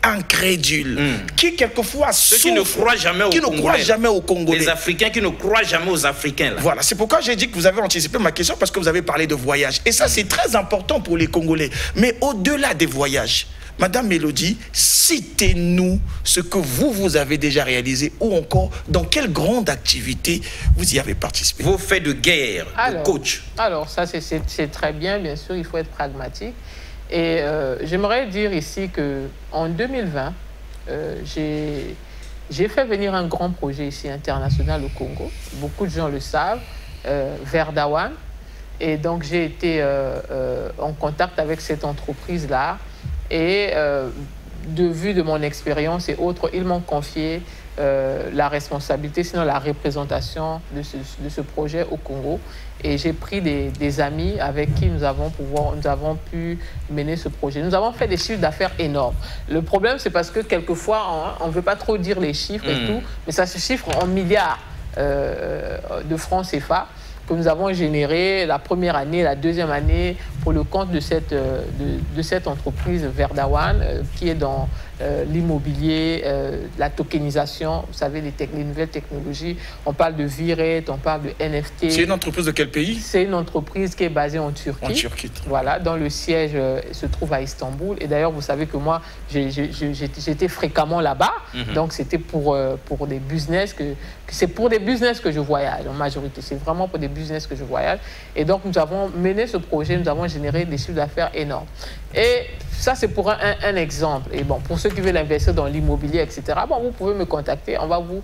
Speaker 2: incrédules, qui quelquefois
Speaker 1: ceux qui ne croient jamais aux Congolais. Les Africains qui ne croient jamais aux Africains. Là.
Speaker 2: Voilà, c'est pourquoi j'ai dit que vous avez anticipé ma question, parce que vous avez parlé de voyage. Et ça, c'est très important pour les Congolais. Mais au-delà des voyages, Madame Mélodie, citez-nous ce que vous avez déjà réalisé ou encore dans quelle grande activité vous y avez participé.
Speaker 1: Vos faits de guerre, de coach.
Speaker 3: Alors, ça, c'est très bien sûr, il faut être pragmatique. Et j'aimerais dire ici qu'en 2020, j'ai fait venir un grand projet ici international au Congo. Beaucoup de gens le savent, vers Dawan. Et donc, j'ai été en contact avec cette entreprise-là. Et de vue de mon expérience et autres, ils m'ont confié la responsabilité, sinon la représentation de ce projet au Congo. Et j'ai pris des amis avec qui nous avons pu mener ce projet. Nous avons fait des chiffres d'affaires énormes. Le problème, c'est parce que quelquefois, on ne veut pas trop dire les chiffres et tout, mais ça se chiffre en milliards de francs CFA que nous avons généré la première année, la deuxième année pour le compte de cette entreprise Verdawan qui est dans l'immobilier, la tokenisation, vous savez, les nouvelles technologies. On parle de V-Rate, on parle de NFT.
Speaker 2: C'est une entreprise de quel pays?
Speaker 3: C'est une entreprise qui est basée en Turquie.
Speaker 2: En Turquie.
Speaker 3: Voilà, dont le siège se trouve à Istanbul. Et d'ailleurs, vous savez que moi, j'étais fréquemment là-bas. Donc, c'était pour des business c'est pour des business que je voyage en majorité. C'est vraiment pour des business que je voyage. Et donc, nous avons mené ce projet, nous avons généré des chiffres d'affaires énormes. Et ça, c'est pour un exemple. Et bon, pour ceux qui veulent investir dans l'immobilier, etc., bon, vous pouvez me contacter, on va vous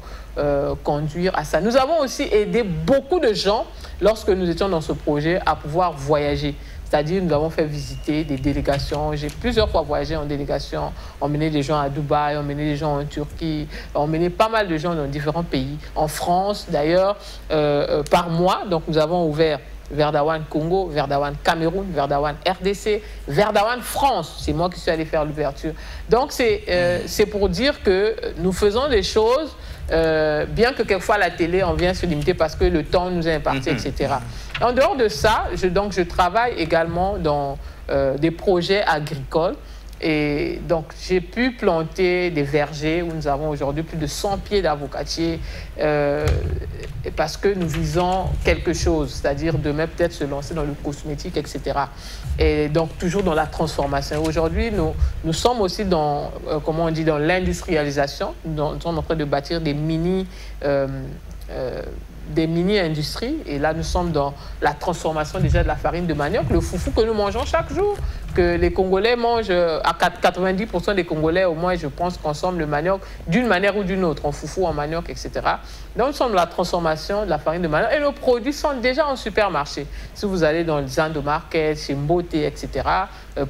Speaker 3: conduire à ça. Nous avons aussi aidé beaucoup de gens, lorsque nous étions dans ce projet, à pouvoir voyager. C'est-à-dire, nous avons fait visiter des délégations. J'ai plusieurs fois voyagé en délégation. On menait des gens à Dubaï, on menait des gens en Turquie. On menait pas mal de gens dans différents pays. En France, d'ailleurs, par mois. Donc, nous avons ouvert Verdawan Congo, Verdawan Cameroun, Verdawan RDC, Verdawan France. C'est moi qui suis allé faire l'ouverture. Donc, c'est pour dire que nous faisons des choses, bien que quelquefois la télé, on vient se limiter parce que le temps nous est imparti, etc. En dehors de ça, je travaille également dans des projets agricoles. Et donc, j'ai pu planter des vergers où nous avons aujourd'hui plus de 100 pieds d'avocatiers parce que nous visons quelque chose, c'est-à-dire demain peut-être se lancer dans le cosmétique, etc. Et donc, toujours dans la transformation. Aujourd'hui, nous sommes aussi dans, comment on dit, dans l'industrialisation. Nous sommes en train de bâtir des mini-industries. Et là, nous sommes dans la transformation déjà de la farine de manioc, le foufou que nous mangeons chaque jour, que les Congolais mangent, à 90% des Congolais, au moins, je pense, consomment le manioc d'une manière ou d'une autre, en foufou, en manioc, etc. Donc, nous sommes dans la transformation de la farine de manioc et nos produits sont déjà en supermarché. Si vous allez dans le Zando Market, chez Mbote, etc.,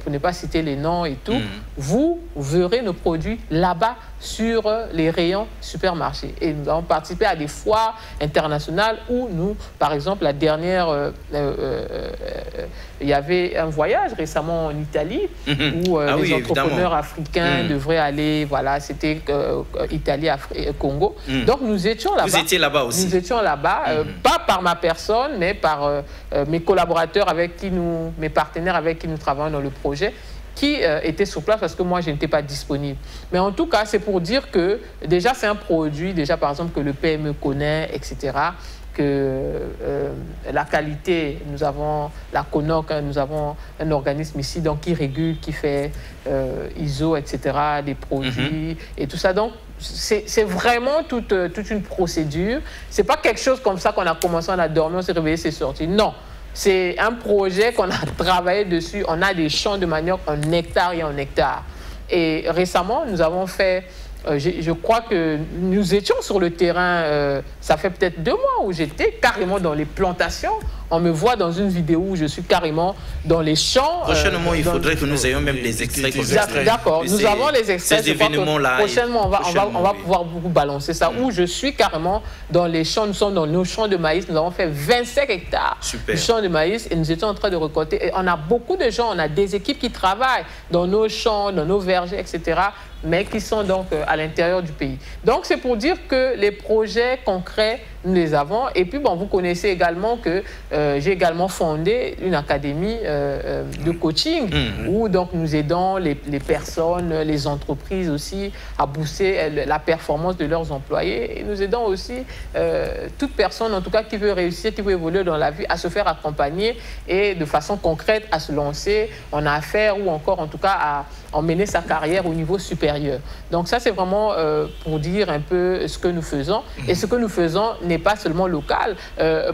Speaker 3: pour ne pas citer les noms et tout, vous verrez nos produits là-bas sur les rayons supermarchés. Et nous avons participé à des foires internationales où nous, par exemple, la dernière, il y avait un voyage récemment en Italie où les entrepreneurs africains devraient aller, voilà, c'était Italie, Congo. Donc nous étions là-bas.
Speaker 1: Vous étiez là-bas aussi? Nous
Speaker 3: étions là-bas, pas par ma personne, mais par mes collaborateurs avec qui mes partenaires avec qui nous travaillons dans le projet, qui étaient sur place parce que moi, je n'étais pas disponible. Mais en tout cas, c'est pour dire que déjà, c'est un produit, déjà par exemple, que le PME connaît, etc., que la qualité, nous avons la CONOC, nous avons un organisme ici donc, qui régule, qui fait ISO, etc., des produits et tout ça. Donc, c'est vraiment toute une procédure. Ce n'est pas quelque chose comme ça qu'on a commencé, on a dormi, on s'est réveillé, c'est sorti. Non. C'est un projet qu'on a travaillé dessus. On a des champs de manioc en hectares et en hectares. Et récemment, nous avons fait... je crois que nous étions sur le terrain, ça fait peut-être 2 mois où j'étais carrément dans les plantations. On me voit dans une vidéo où je suis carrément dans les champs.
Speaker 1: Prochainement, il faudrait que nous ayons même des extraits comme ça.
Speaker 3: D'accord, nous avons les extraits.
Speaker 1: Ces événements-là.
Speaker 3: Prochainement, on va pouvoir vous balancer ça. Où je suis carrément dans les champs. Nous sommes dans nos champs de maïs. Nous avons fait 25 hectares de champs de maïs et nous étions en train de récolter. Et on a beaucoup de gens, on a des équipes qui travaillent dans nos champs, dans nos vergers, etc., mais qui sont donc à l'intérieur du pays. Donc, c'est pour dire que les projets concrets, nous les avons. Et puis, bon, vous connaissez également que j'ai également fondé une académie de coaching où donc nous aidons les personnes, les entreprises aussi à booster la performance de leurs employés. Et nous aidons aussi toute personne, en tout cas, qui veut réussir, qui veut évoluer dans la vie, à se faire accompagner et de façon concrète à se lancer en affaires ou encore, en tout cas, à emmener sa carrière au niveau supérieur. Donc ça, c'est vraiment pour dire un peu ce que nous faisons. Et ce que nous faisons n'est pas seulement local.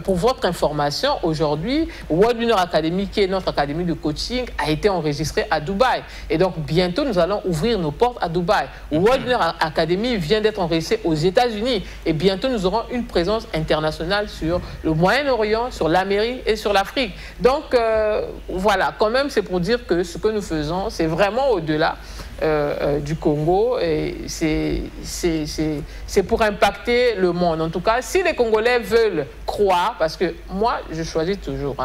Speaker 3: Pour votre information, aujourd'hui, World Winner Academy, qui est notre académie de coaching, a été enregistrée à Dubaï. Et donc, bientôt, nous allons ouvrir nos portes à Dubaï. World Winner Academy vient d'être enregistrée aux États-Unis. Et bientôt, nous aurons une présence internationale sur le Moyen-Orient, sur l'Amérique et sur l'Afrique. Donc, voilà, quand même, c'est pour dire que ce que nous faisons, c'est vraiment au-delà du Congo, et c'est pour impacter le monde. En tout cas, si les Congolais veulent croire, parce que moi, je choisis toujours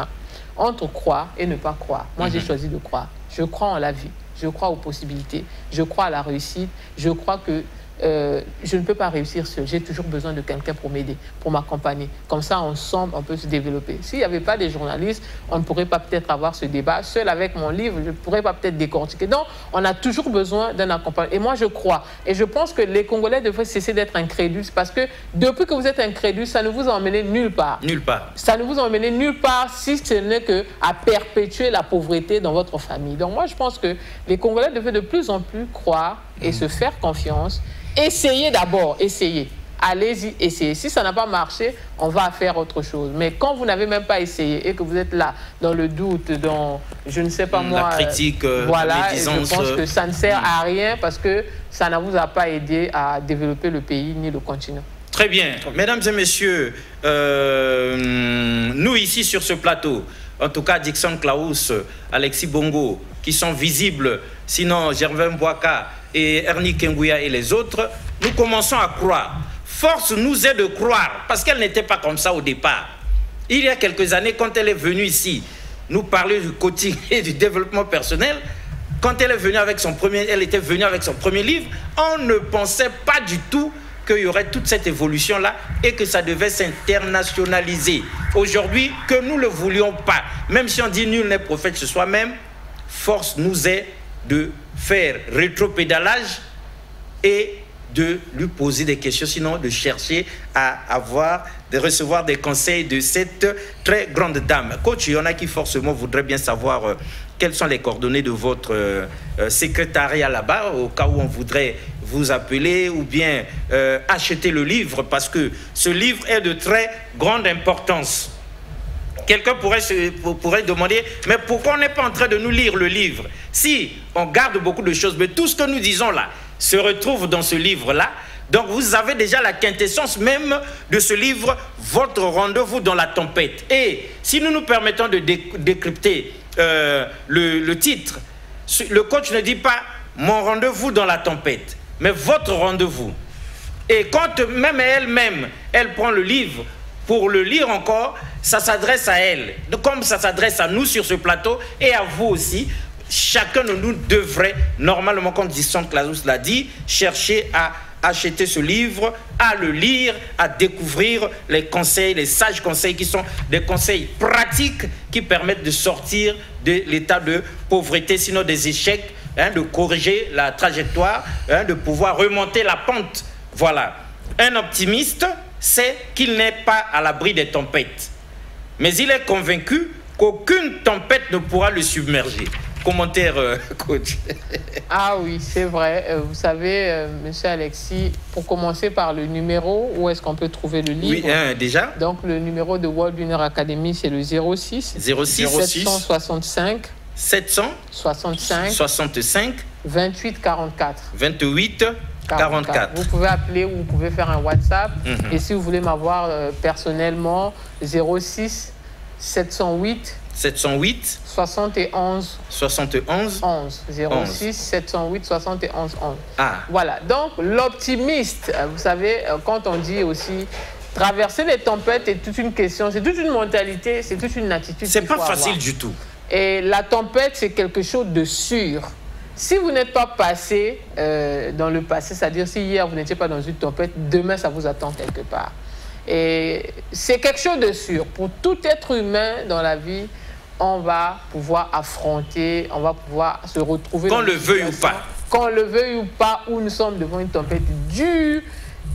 Speaker 3: entre croire et ne pas croire. Moi, j'ai choisi de croire. Je crois en la vie, je crois aux possibilités, je crois à la réussite, je crois que je ne peux pas réussir seul. J'ai toujours besoin de quelqu'un pour m'aider, pour m'accompagner. Comme ça, ensemble, on peut se développer. S'il n'y avait pas des journalistes, on ne pourrait pas peut-être avoir ce débat. Seul avec mon livre, je ne pourrais pas peut-être décortiquer. Donc, on a toujours besoin d'un accompagnement. Et moi, je crois. Et je pense que les Congolais devraient cesser d'être incrédules parce que depuis que vous êtes incrédules, ça ne vous a emmené nulle part.
Speaker 1: Nulle part.
Speaker 3: Ça ne vous a emmené nulle part si ce n'est qu'à perpétuer la pauvreté dans votre famille. Donc, moi, je pense que les Congolais devraient de plus en plus croire et se faire confiance. Essayez d'abord, essayez. allez-y, essayez. Si ça n'a pas marché, on va faire autre chose. Mais quand vous n'avez même pas essayé et que vous êtes là, dans le doute, dans, je ne sais pas moi...
Speaker 1: La critique,
Speaker 3: voilà,
Speaker 1: la médisance.
Speaker 3: Je pense que ça ne sert à rien parce que ça ne vous a pas aidé à développer le pays ni le continent.
Speaker 1: Très bien. Mesdames et messieurs, nous ici sur ce plateau, en tout cas Dixon Klaus, Alexis Bongo, qui sont visibles, sinon Gervais Mbouaka et Ernie Kengouya et les autres, nous commençons à croire. Force nous est de croire, parce qu'elle n'était pas comme ça au départ. Il y a quelques années, quand elle est venue ici, nous parler du coaching et du développement personnel, quand elle est venue avec son premier, elle était venue avec son premier livre, on ne pensait pas du tout qu'il y aurait toute cette évolution-là et que ça devait s'internationaliser. Aujourd'hui, que nous ne le voulions pas, même si on dit nul n'est prophète sur soi-même, force nous est de faire rétropédalage et de lui poser des questions, sinon de chercher à recevoir des conseils de cette très grande dame. Coach, il y en a qui forcément voudraient bien savoir quelles sont les coordonnées de votre secrétariat là-bas, au cas où on voudrait vous appeler ou bien acheter le livre, parce que ce livre est de très grande importance. Quelqu'un pourrait demander, mais pourquoi on n'est pas en train de nous lire le livre? Si on garde beaucoup de choses, mais tout ce que nous disons là se retrouve dans ce livre-là. Donc vous avez déjà la quintessence même de ce livre, votre rendez-vous dans la tempête. Et si nous nous permettons de décrypter le titre, le coach ne dit pas mon rendez-vous dans la tempête, mais votre rendez-vous. Et quand même elle-même, elle prend le livre pour le lire encore, ça s'adresse à elle. Comme ça s'adresse à nous sur ce plateau et à vous aussi, chacun de nous devrait, normalement, comme Dixon Klaus l'a dit, chercher à acheter ce livre, à le lire, à découvrir les conseils, les sages conseils qui sont des conseils pratiques qui permettent de sortir de l'état de pauvreté, sinon des échecs, de corriger la trajectoire, de pouvoir remonter la pente. Voilà. Un optimiste sait qu'il n'est pas à l'abri des tempêtes, mais il est convaincu qu'aucune tempête ne pourra le submerger. Commentaire, coach.
Speaker 3: Ah oui, c'est vrai. Vous savez, monsieur Alexis, pour commencer par le numéro, où est-ce qu'on peut trouver le livre?
Speaker 1: Oui, déjà.
Speaker 3: Donc, le numéro de World Winner Academy, c'est le 06 765
Speaker 1: 765
Speaker 3: 28 44.
Speaker 1: 28 44.
Speaker 3: Vous pouvez appeler ou vous pouvez faire un WhatsApp. Et si vous voulez m'avoir personnellement, 06 708 71 11. 06 708 71 11.
Speaker 1: Ah.
Speaker 3: Voilà. Donc, l'optimiste, vous savez, quand on dit aussi traverser les tempêtes est toute une question, c'est toute une mentalité, c'est toute une attitude.
Speaker 1: C'est pas facile du tout.
Speaker 3: Et la tempête, c'est quelque chose de sûr. Si vous n'êtes pas passé dans le passé, c'est-à-dire si hier vous n'étiez pas dans une tempête, demain ça vous attend quelque part. Et c'est quelque chose de sûr. Pour tout être humain dans la vie, on va pouvoir affronter, on va pouvoir se retrouver...
Speaker 1: Qu'on le veuille ou pas.
Speaker 3: Qu'on le veuille ou pas, où nous sommes devant une tempête dure.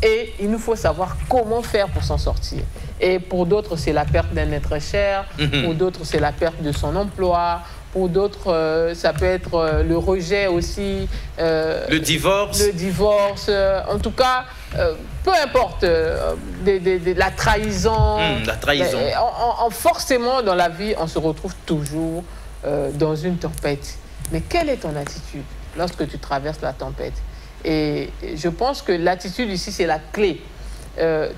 Speaker 3: Et il nous faut savoir comment faire pour s'en sortir. Et pour d'autres, c'est la perte d'un être cher. Pour d'autres, c'est la perte de son emploi. Pour d'autres, ça peut être le rejet aussi.
Speaker 1: Le divorce.
Speaker 3: Le divorce. En tout cas, peu importe. La trahison.
Speaker 1: La trahison.
Speaker 3: Forcément, dans la vie, on se retrouve toujours dans une tempête. Mais quelle est ton attitude lorsque tu traverses la tempête? Et je pense que l'attitude ici, c'est la clé.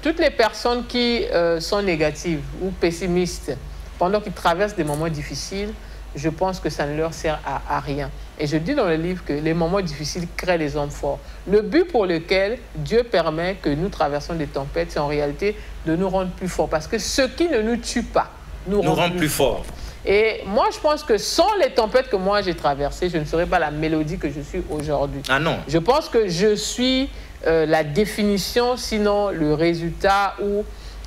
Speaker 3: Toutes les personnes qui sont négatives ou pessimistes pendant qu'ils traversent des moments difficiles, je pense que ça ne leur sert à rien. Et je dis dans le livre que les moments difficiles créent les hommes forts. Le but pour lequel Dieu permet que nous traversons des tempêtes, c'est en réalité de nous rendre plus forts. Parce que ce qui ne nous tue pas nous rend plus forts. Et moi, je pense que sans les tempêtes que moi j'ai traversées, je ne serais pas la mélodie que je suis aujourd'hui.
Speaker 1: Ah non.
Speaker 3: Je pense que je suis la définition, sinon le résultat où,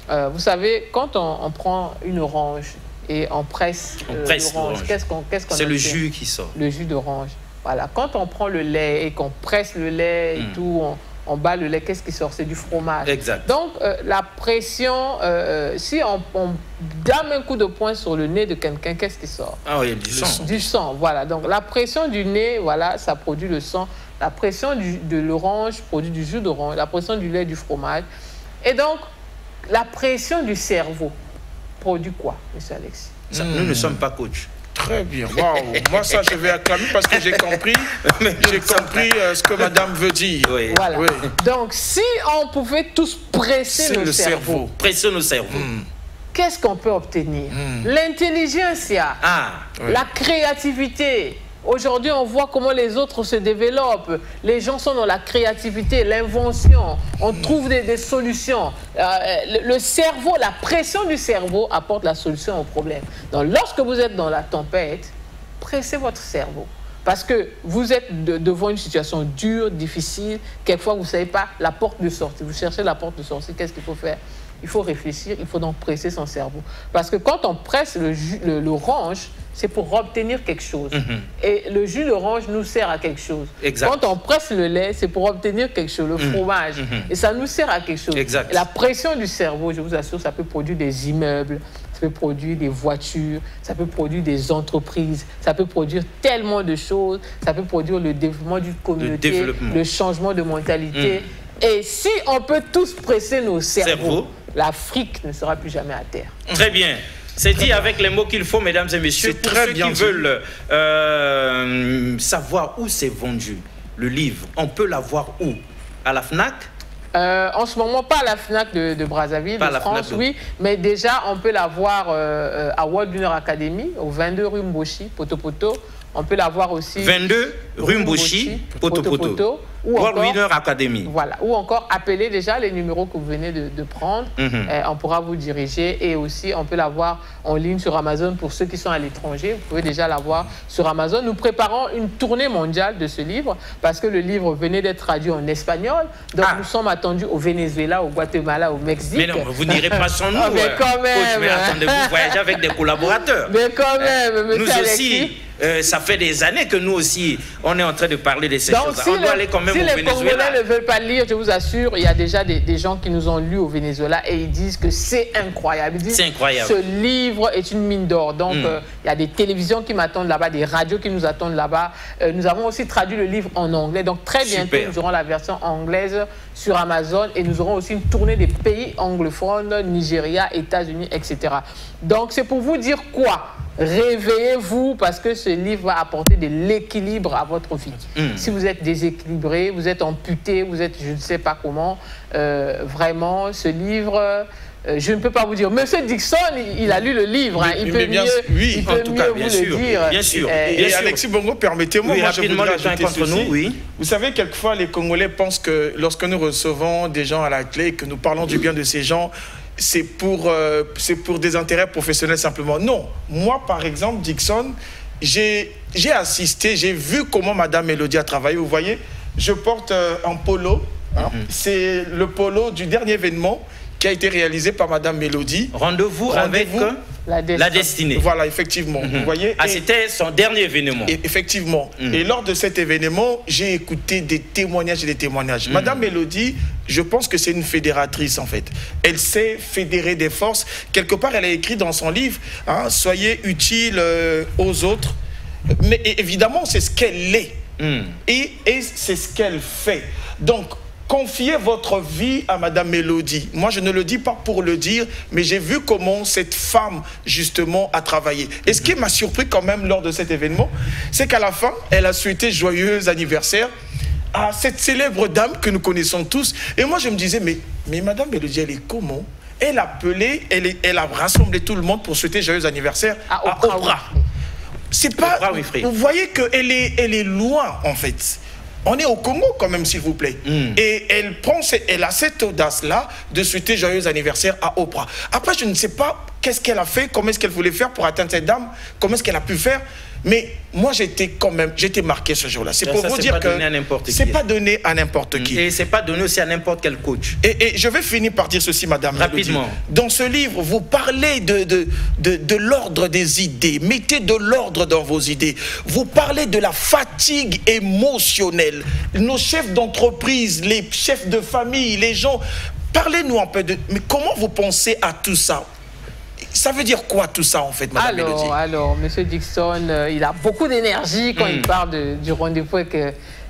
Speaker 3: vous savez, quand on prend une orange et on presse l'orange, qu'est-ce qu'on
Speaker 1: C'est le jus qui sort.
Speaker 3: Le jus d'orange. Voilà. Quand on prend le lait et qu'on presse le lait et tout, on bat le lait, qu'est-ce qui sort? C'est du fromage.
Speaker 1: Exact.
Speaker 3: Donc, la pression, si on donne un coup de poing sur le nez de quelqu'un, qu'est-ce qui sort?
Speaker 1: Ah oui, du sang.
Speaker 3: Du sang, voilà. Donc, la pression du nez, voilà, ça produit le sang. La pression de l'orange produit du jus d'orange. La pression du lait, du fromage. Et donc, la pression du cerveau produit quoi, M. Alexis?
Speaker 1: Nous ne sommes pas coach.
Speaker 2: Très bien. Waouh. Moi, ça, je vais acclamer parce que j'ai compris, ce que madame veut dire.
Speaker 1: Oui.
Speaker 3: Voilà. Oui. Donc, si on pouvait tous presser nos cerveaux.
Speaker 1: Presser nos cerveaux.
Speaker 3: Qu'est-ce qu'on peut obtenir? L'intelligence, la créativité. Aujourd'hui, on voit comment les autres se développent. Les gens sont dans la créativité, l'invention. On trouve des solutions. Le cerveau, la pression du cerveau apporte la solution au problème. Donc, lorsque vous êtes dans la tempête, pressez votre cerveau. Parce que vous êtes devant une situation dure, difficile. Quelquefois, vous ne savez pas la porte de sortie. Vous cherchez la porte de sortie. Qu'est-ce qu'il faut faire? Il faut réfléchir, il faut donc presser son cerveau. Parce que quand on presse l'orange, c'est pour obtenir quelque chose. Et le jus d'orange nous sert à quelque chose.
Speaker 1: Exact.
Speaker 3: Quand on presse le lait, c'est pour obtenir quelque chose, le fromage. Et ça nous sert à quelque chose.
Speaker 1: Exact.
Speaker 3: Et la pression du cerveau, je vous assure, ça peut produire des immeubles, ça peut produire des voitures, ça peut produire des entreprises, ça peut produire tellement de choses, ça peut produire le développement d'une communauté, le changement de mentalité. Et si on peut tous presser nos cerveaux, l'Afrique ne sera plus jamais à terre.
Speaker 1: Très bien. C'est dit avec les mots qu'il faut, mesdames et messieurs. Pour ceux qui veulent savoir où c'est vendu, le livre, on peut l'avoir où? À la FNAC?
Speaker 3: En ce moment, pas à la FNAC de Brazzaville, de France, oui. Mais déjà, on peut l'avoir à World Junior Academy, au 22 rue Mboshi, Poto-Poto. On peut l'avoir aussi...
Speaker 1: 22 rue Mboshi, Poto-Poto. Ou World Winner Academy.
Speaker 3: Voilà. Ou encore appeler déjà les numéros que vous venez de prendre. On pourra vous diriger. Et aussi, on peut l'avoir en ligne sur Amazon pour ceux qui sont à l'étranger. Vous pouvez déjà l'avoir sur Amazon. Nous préparons une tournée mondiale de ce livre parce que le livre venait d'être traduit en espagnol. Donc, nous sommes attendus au Venezuela, au Guatemala, au Mexique.
Speaker 1: Mais non, vous n'irez pas sans nous.
Speaker 3: Mais quand même.
Speaker 1: Coach, mais attendez, vous voyagez avec des collaborateurs.
Speaker 3: Mais quand même,
Speaker 1: nous aussi, ça fait des années que nous aussi, on est en train de parler de ces choses. On doit aller quand même.
Speaker 3: Si
Speaker 1: les
Speaker 3: Congolais ne veulent pas lire, je vous assure, il y a déjà des gens qui nous ont lu au Venezuela et ils disent que c'est incroyable. Ils disent,
Speaker 1: c'est incroyable.
Speaker 3: Ce livre est une mine d'or. Donc, il y a des télévisions qui m'attendent là-bas, des radios qui nous attendent là-bas. Nous avons aussi traduit le livre en anglais. Donc, très bientôt, nous aurons la version anglaise sur Amazon et nous aurons aussi une tournée des pays anglophones, Nigeria, États-Unis, etc. Donc, c'est pour vous dire quoi? Réveillez-vous parce que ce livre va apporter de l'équilibre à votre vie. Si vous êtes déséquilibré, vous êtes amputé, vous êtes je ne sais pas comment, vraiment, ce livre... je ne peux pas vous dire. Monsieur Dixon, il a lu le livre. Hein. Il peut mieux,
Speaker 2: oui,
Speaker 3: en tout cas, bien sûr, le dire.
Speaker 1: Bien sûr.
Speaker 2: Et Alexis Bongo, permettez-moi, moi, je voudrais ajouter ceci.
Speaker 1: Oui.
Speaker 2: Vous savez, quelquefois, les Congolais pensent que lorsque nous recevons des gens à la clé, que nous parlons du bien de ces gens, c'est pour des intérêts professionnels simplement. Non. Moi, par exemple, Dixon, j'ai assisté, j'ai vu comment Madame Mélodie a travaillé. Vous voyez, je porte un polo. Hein. C'est le polo du dernier événement qui a été réalisé par Madame Mélodie.
Speaker 1: Rendez-vous avec la destinée.
Speaker 2: Voilà, effectivement. Vous voyez.
Speaker 1: Ah, c'était son dernier événement.
Speaker 2: Effectivement. Et lors de cet événement, j'ai écouté des témoignages et des témoignages. Madame Mélodie, je pense que c'est une fédératrice, en fait. Elle sait fédérer des forces. Quelque part, elle a écrit dans son livre, hein, soyez utile aux autres. Mais évidemment, c'est ce qu'elle est. Et c'est ce qu'elle fait. Donc, confiez votre vie à Madame Mélodie. Moi, je ne le dis pas pour le dire, mais j'ai vu comment cette femme, justement, a travaillé. Et ce qui m'a surpris quand même lors de cet événement, c'est qu'à la fin, elle a souhaité joyeux anniversaire à cette célèbre dame que nous connaissons tous. Et moi, je me disais, mais Madame Mélodie, elle est comment? Elle a appelé, elle a rassemblé tout le monde pour souhaiter joyeux anniversaire à Oprah. C'est pas...
Speaker 1: Oprah, oui, frère.
Speaker 2: Vous voyez qu'elle est loin, en fait. On est au Congo quand même, s'il vous plaît. Et elle a cette audace-là de souhaiter joyeux anniversaire à Oprah. Après, je ne sais pas qu'est-ce qu'elle a fait, comment est-ce qu'elle voulait faire pour atteindre cette dame, comment est-ce qu'elle a pu faire. Mais moi, j'étais marqué ce jour-là. C'est pour vous dire que c'est pas donné à n'importe qui.
Speaker 1: Et c'est pas donné aussi à n'importe quel coach.
Speaker 2: Et je vais finir par dire ceci, Madame
Speaker 1: rapidement.
Speaker 2: Mélodie. Dans ce livre, vous parlez de l'ordre des idées. Mettez de l'ordre dans vos idées. Vous parlez de la fatigue émotionnelle. Nos chefs d'entreprise, les chefs de famille, les gens. Parlez-nous un peu de... Mais comment vous pensez à tout ça? Ça veut dire quoi tout ça en fait, Madame Mélodie?
Speaker 3: Alors, Monsieur Dixon, il a beaucoup d'énergie quand il parle du rendez-vous avec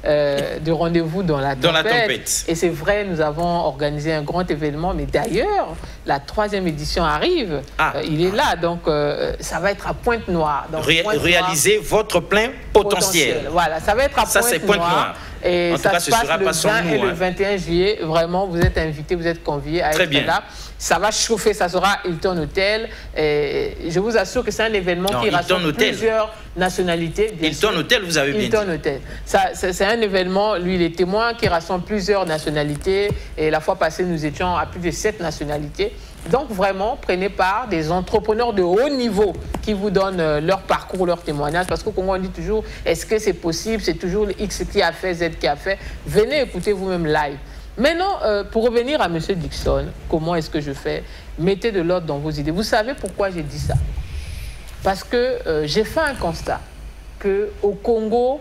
Speaker 3: de rendez-vous dans la tempête. Et c'est vrai, nous avons organisé un grand événement, mais d'ailleurs, la 3e édition arrive. Il est là, donc ça va être à Pointe-Noire.
Speaker 1: Réaliser votre plein potentiel.
Speaker 3: Voilà, ça va être à Pointe-Noire. Et ça se passe le 20 et le 21 juillet. Vraiment, vous êtes invités, vous êtes conviés à être là. Ça va chauffer, ça sera Hilton Hotel. Et je vous assure que c'est un événement qui rassemble plusieurs nationalités.
Speaker 1: Hilton Hotel, vous avez bien dit.
Speaker 3: Hilton Hotel. C'est un événement, lui, il est témoin, qui rassemble plusieurs nationalités. Et la fois passée, nous étions à plus de 7 nationalités. Donc vraiment, prenez part des entrepreneurs de haut niveau qui vous donnent leur parcours, leur témoignage. Parce qu'au Congo, on dit toujours, est-ce que c'est possible? C'est toujours le X qui a fait, Z qui a fait. Venez écouter vous-même live. Maintenant, pour revenir à M. Dickson, comment est-ce que je fais? Mettez de l'ordre dans vos idées. Vous savez pourquoi j'ai dit ça? Parce que j'ai fait un constat qu'au Congo,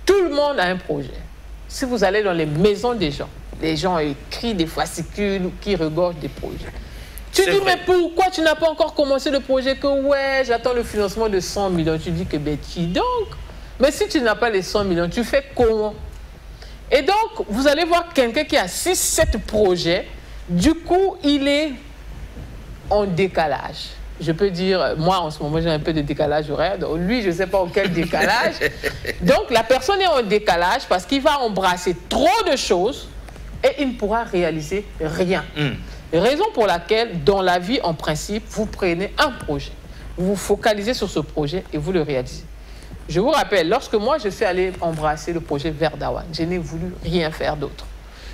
Speaker 3: tout le monde a un projet. Si vous allez dans les maisons des gens, les gens écrivent des fascicules qui regorgent des projets. Tu dis, mais pourquoi tu n'as pas encore commencé le projet? Que ouais, j'attends le financement de 100 millions. Tu dis que ben, qui donc? Mais si tu n'as pas les 100 millions, tu fais comment? Et donc, vous allez voir quelqu'un qui a 6-7 projets. Du coup, il est en décalage. Je peux dire, moi, en ce moment, j'ai un peu de décalage horaire. Donc, lui, je ne sais pas auquel décalage. Donc, la personne est en décalage parce qu'il va embrasser trop de choses et il ne pourra réaliser rien. Raison pour laquelle, dans la vie, en principe, vous prenez un projet. Vous vous focalisez sur ce projet et vous le réalisez. Je vous rappelle, lorsque moi, je suis allé embrasser le projet Verdawan, je n'ai voulu rien faire d'autre.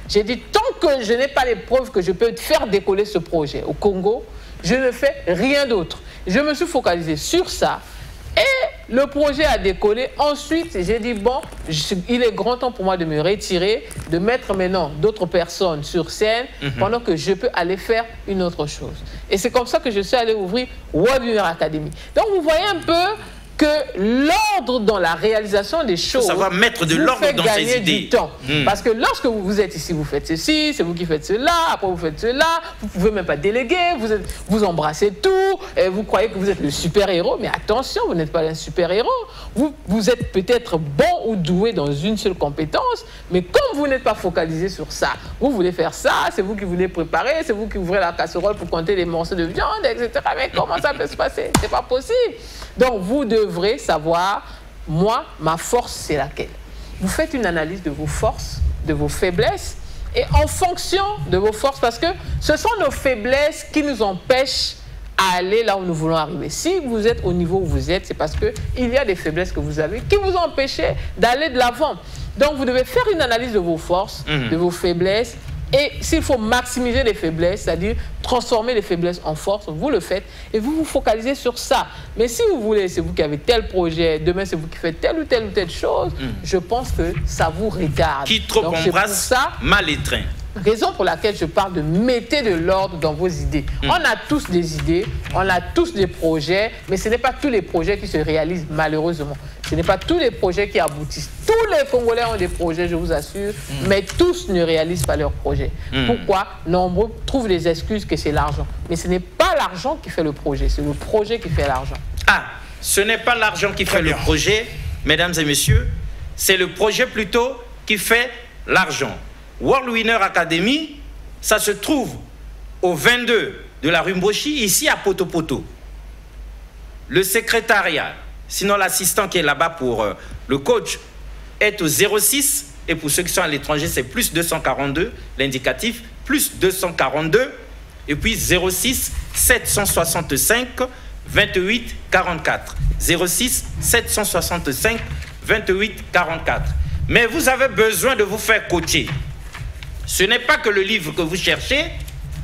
Speaker 3: J'ai dit, tant que je n'ai pas les preuves que je peux faire décoller ce projet au Congo, je ne fais rien d'autre. Je me suis focalisé sur ça et le projet a décollé. Ensuite, j'ai dit, bon, il est grand temps pour moi de me retirer, de mettre maintenant d'autres personnes sur scène pendant que je peux aller faire une autre chose. Et c'est comme ça que je suis allé ouvrir World Winner Academy. Donc, vous voyez un peu que l'ordre dans la réalisation des choses,
Speaker 1: ça va mettre de l'ordre dans ses idées.
Speaker 3: Du temps. Parce que lorsque vous êtes ici, vous faites ceci, c'est vous qui faites cela, après vous faites cela, vous ne pouvez même pas déléguer, vous embrassez tout, et vous croyez que vous êtes le super-héros, mais attention, vous n'êtes pas un super-héros. Vous êtes peut-être bon ou doué dans une seule compétence, mais comme vous n'êtes pas focalisé sur ça, vous voulez faire ça, c'est vous qui voulez préparer, c'est vous qui ouvrez la casserole pour compter les morceaux de viande, etc. Mais comment ça peut se passer? C'est pas possible. Donc, vous devrez savoir, moi, ma force, c'est laquelle. Vous faites une analyse de vos forces, de vos faiblesses, et en fonction de vos forces, parce que ce sont nos faiblesses qui nous empêchent à aller là où nous voulons arriver. Si vous êtes au niveau où vous êtes, c'est parce qu'il y a des faiblesses que vous avez qui vous empêchent d'aller de l'avant. Donc, vous devez faire une analyse de vos forces, de vos faiblesses. Et s'il faut maximiser les faiblesses, c'est-à-dire transformer les faiblesses en force, vous le faites et vous vous focalisez sur ça. Mais si vous voulez, c'est vous qui avez tel projet, demain c'est vous qui faites telle ou telle chose, je pense que ça vous regarde.
Speaker 1: Qui trop embrasse, mal étreint.
Speaker 3: Raison pour laquelle je parle de mettez de l'ordre dans vos idées. On a tous des idées, on a tous des projets, mais ce n'est pas tous les projets qui se réalisent malheureusement. Ce n'est pas tous les projets qui aboutissent. Tous les Congolais ont des projets, je vous assure, mais tous ne réalisent pas leurs projets. Pourquoi? Nombreux trouvent des excuses que c'est l'argent. Mais ce n'est pas l'argent qui fait le projet, c'est le projet qui fait l'argent.
Speaker 1: Ah, ce n'est pas l'argent qui fait le projet, mesdames et messieurs, c'est le projet plutôt qui fait l'argent. World Winner Academy, ça se trouve au 22 de la rue Mboshi, ici à Poto-Poto. Le secrétariat, sinon l'assistant qui est là-bas pour le coach, est au 06. Et pour ceux qui sont à l'étranger, c'est plus 242, l'indicatif, plus 242. Et puis 06 765 28 44. 06 765 28 44. Mais vous avez besoin de vous faire coacher. Ce n'est pas que le livre que vous cherchez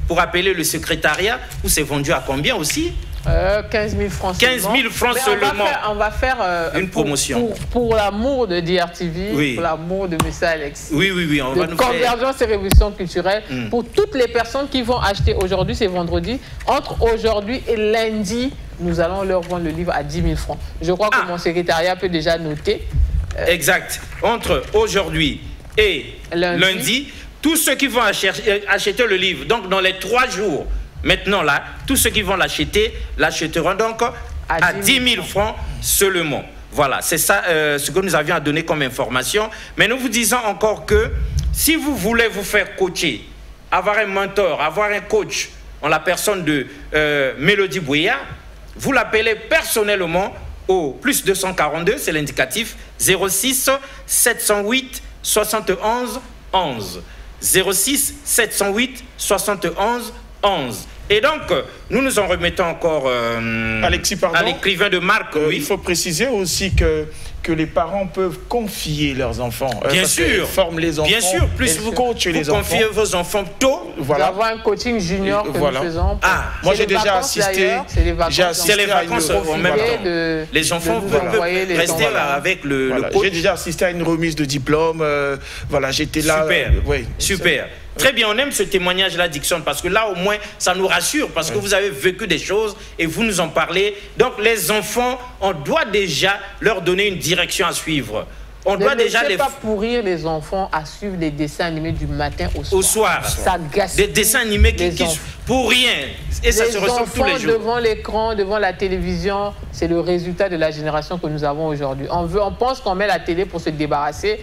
Speaker 1: pour appeler le secrétariat, où c'est vendu à combien aussi?
Speaker 3: 15 000 francs seulement.
Speaker 1: 15 000 francs seulement.
Speaker 3: On va faire
Speaker 1: une promotion.
Speaker 3: Pour l'amour de DRTV,
Speaker 1: oui.
Speaker 3: Pour l'amour de M. Alex.
Speaker 1: Oui, on va nous faire...
Speaker 3: Convergence et révolution culturelle. Pour toutes les personnes qui vont acheter aujourd'hui, c'est vendredi, entre aujourd'hui et lundi, nous allons leur vendre le livre à 10 000 francs. Je crois que mon secrétariat peut déjà noter.
Speaker 1: Exact. Entre aujourd'hui et lundi, tous ceux qui vont acheter le livre, donc dans les 3 jours, maintenant là, tous ceux qui vont l'acheter, l'achèteront donc à 10 000 francs seulement. Voilà, c'est ça ce que nous avions à donner comme information. Mais nous vous disons encore que si vous voulez vous faire coacher, avoir un mentor, avoir un coach en la personne de Mélodie Bouéa, vous l'appelez personnellement au plus 242, c'est l'indicatif 06 708 71 11. 06 708 71 11. Et donc, nous nous en remettons encore
Speaker 2: Alexis, pardon,
Speaker 1: à l'écrivain de Marc. Oui.
Speaker 2: Il faut préciser aussi que les parents peuvent confier leurs enfants.
Speaker 1: Bien sûr.
Speaker 2: Forment les enfants.
Speaker 1: Bien sûr. Plus vous confiez vos enfants tôt.
Speaker 3: Voilà. Vous avoir un coaching junior que nous faisons.
Speaker 2: Moi j'ai déjà assisté.
Speaker 1: C'est les vacances en même temps. Les enfants peuvent rester avec le coach.
Speaker 2: J'ai déjà assisté à une remise de diplôme. Voilà, j'étais là.
Speaker 1: Super. Super. Très bien, on aime ce témoignage-là, Dixon, parce que là, au moins, ça nous rassure, parce que vous avez vécu des choses et vous nous en parlez. Donc, les enfants, on doit déjà leur donner une direction à suivre. On doit déjà
Speaker 3: les... pas pourrir les enfants à suivre des dessins animés du matin au soir. Ça gaspille.
Speaker 1: Des dessins animés qui pour rien. Et ça se ressent tous les jours.
Speaker 3: Devant l'écran, devant la télévision, c'est le résultat de la génération que nous avons aujourd'hui. On pense qu'on met la télé pour se débarrasser.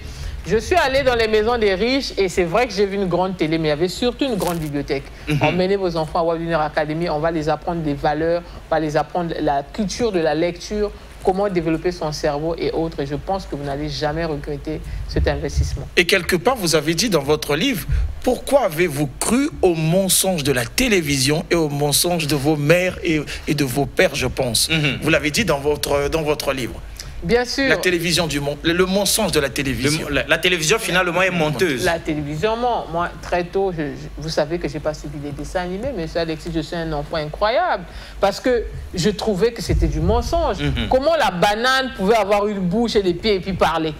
Speaker 3: Je suis allé dans les maisons des riches et c'est vrai que j'ai vu une grande télé, mais il y avait surtout une grande bibliothèque. Emmenez vos enfants à Webinaire Academy, on va les apprendre des valeurs, on va les apprendre la culture de la lecture, comment développer son cerveau et autres. Et je pense que vous n'allez jamais regretter cet investissement.
Speaker 2: Et quelque part, vous avez dit dans votre livre, pourquoi avez-vous cru aux mensonges de la télévision et aux mensonges de vos mères et de vos pères, je pense. Vous l'avez dit dans votre livre.
Speaker 3: Bien sûr.
Speaker 2: La télévision du monde, le mensonge de la télévision.
Speaker 1: La télévision, finalement, est menteuse.
Speaker 3: La télévision ment. Moi, très tôt, vous savez que je n'ai pas suivi des dessins animés, mais monsieur Alexis, je suis un enfant incroyable. Parce que je trouvais que c'était du mensonge. Comment la banane pouvait avoir une bouche et des pieds et puis parler?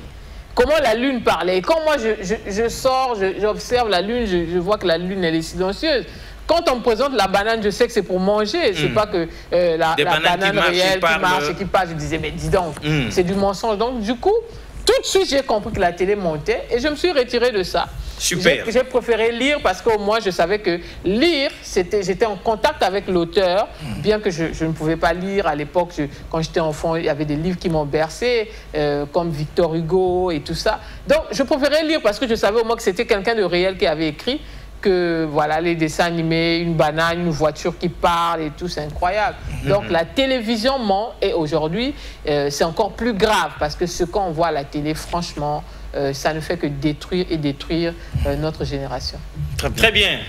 Speaker 3: Comment la lune parlait? Et quand moi, je sors, j'observe la lune, je vois que la lune, elle est silencieuse. Quand on me présente la banane, je sais que c'est pour manger. C'est pas que la banane réelle qui marche et qui passe. Je disais, mais dis donc, c'est du mensonge. Donc, du coup, tout de suite, j'ai compris que la télé montait et je me suis retiré de ça.
Speaker 1: Super.
Speaker 3: J'ai préféré lire parce qu'au moins, je savais que lire, j'étais en contact avec l'auteur, bien que je ne pouvais pas lire à l'époque. Quand j'étais enfant, il y avait des livres qui m'ont bercé, comme Victor Hugo et tout ça. Donc, je préférais lire parce que je savais au moins que c'était quelqu'un de réel qui avait écrit. Que voilà, les dessins animés, une banane, une voiture qui parle et tout, c'est incroyable. Donc la télévision ment et aujourd'hui, c'est encore plus grave parce que ce qu'on voit à la télé, franchement, ça ne fait que détruire et détruire notre génération.
Speaker 1: Très bien.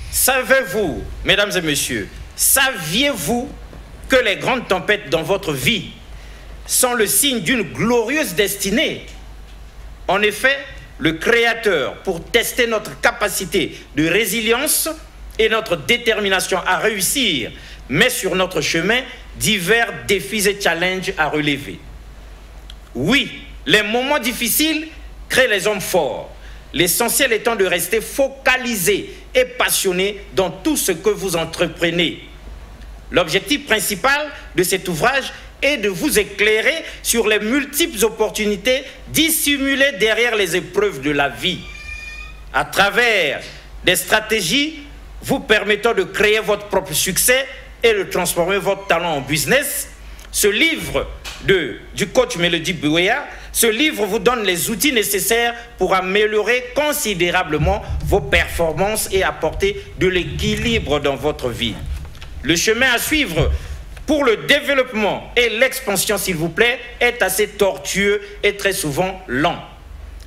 Speaker 1: Savez-vous, mesdames et messieurs, saviez-vous que les grandes tempêtes dans votre vie sont le signe d'une glorieuse destinée? En effet, le Créateur, pour tester notre capacité de résilience et notre détermination à réussir, met sur notre chemin divers défis et challenges à relever. Oui, les moments difficiles créent les hommes forts. L'essentiel étant de rester focalisé et passionné dans tout ce que vous entreprenez. L'objectif principal de cet ouvrage est de vous éclairer sur les multiples opportunités dissimulées derrière les épreuves de la vie. À travers des stratégies vous permettant de créer votre propre succès et de transformer votre talent en business, ce livre du coach Mélodie Bouéa, ce livre vous donne les outils nécessaires pour améliorer considérablement vos performances et apporter de l'équilibre dans votre vie. Le chemin à suivre pour le développement et l'expansion, s'il vous plaît, est assez tortueux et très souvent lent.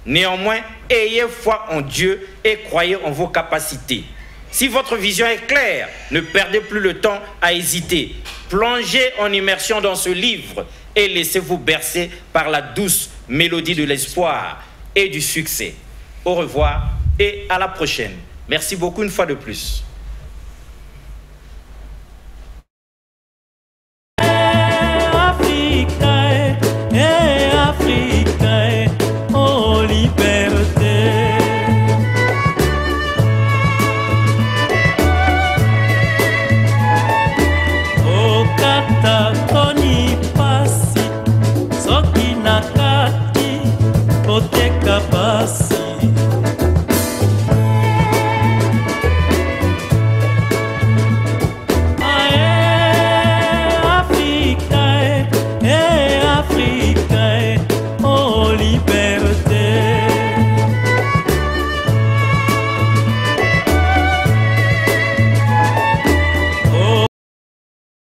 Speaker 1: Néanmoins, ayez foi en Dieu et croyez en vos capacités. Si votre vision est claire, ne perdez plus le temps à hésiter. Plongez en immersion dans ce livre et laissez-vous bercer par la douce mélodie de l'espoir et du succès. Au revoir et à la prochaine. Merci beaucoup une fois de plus.
Speaker 4: Soki na kati, poteka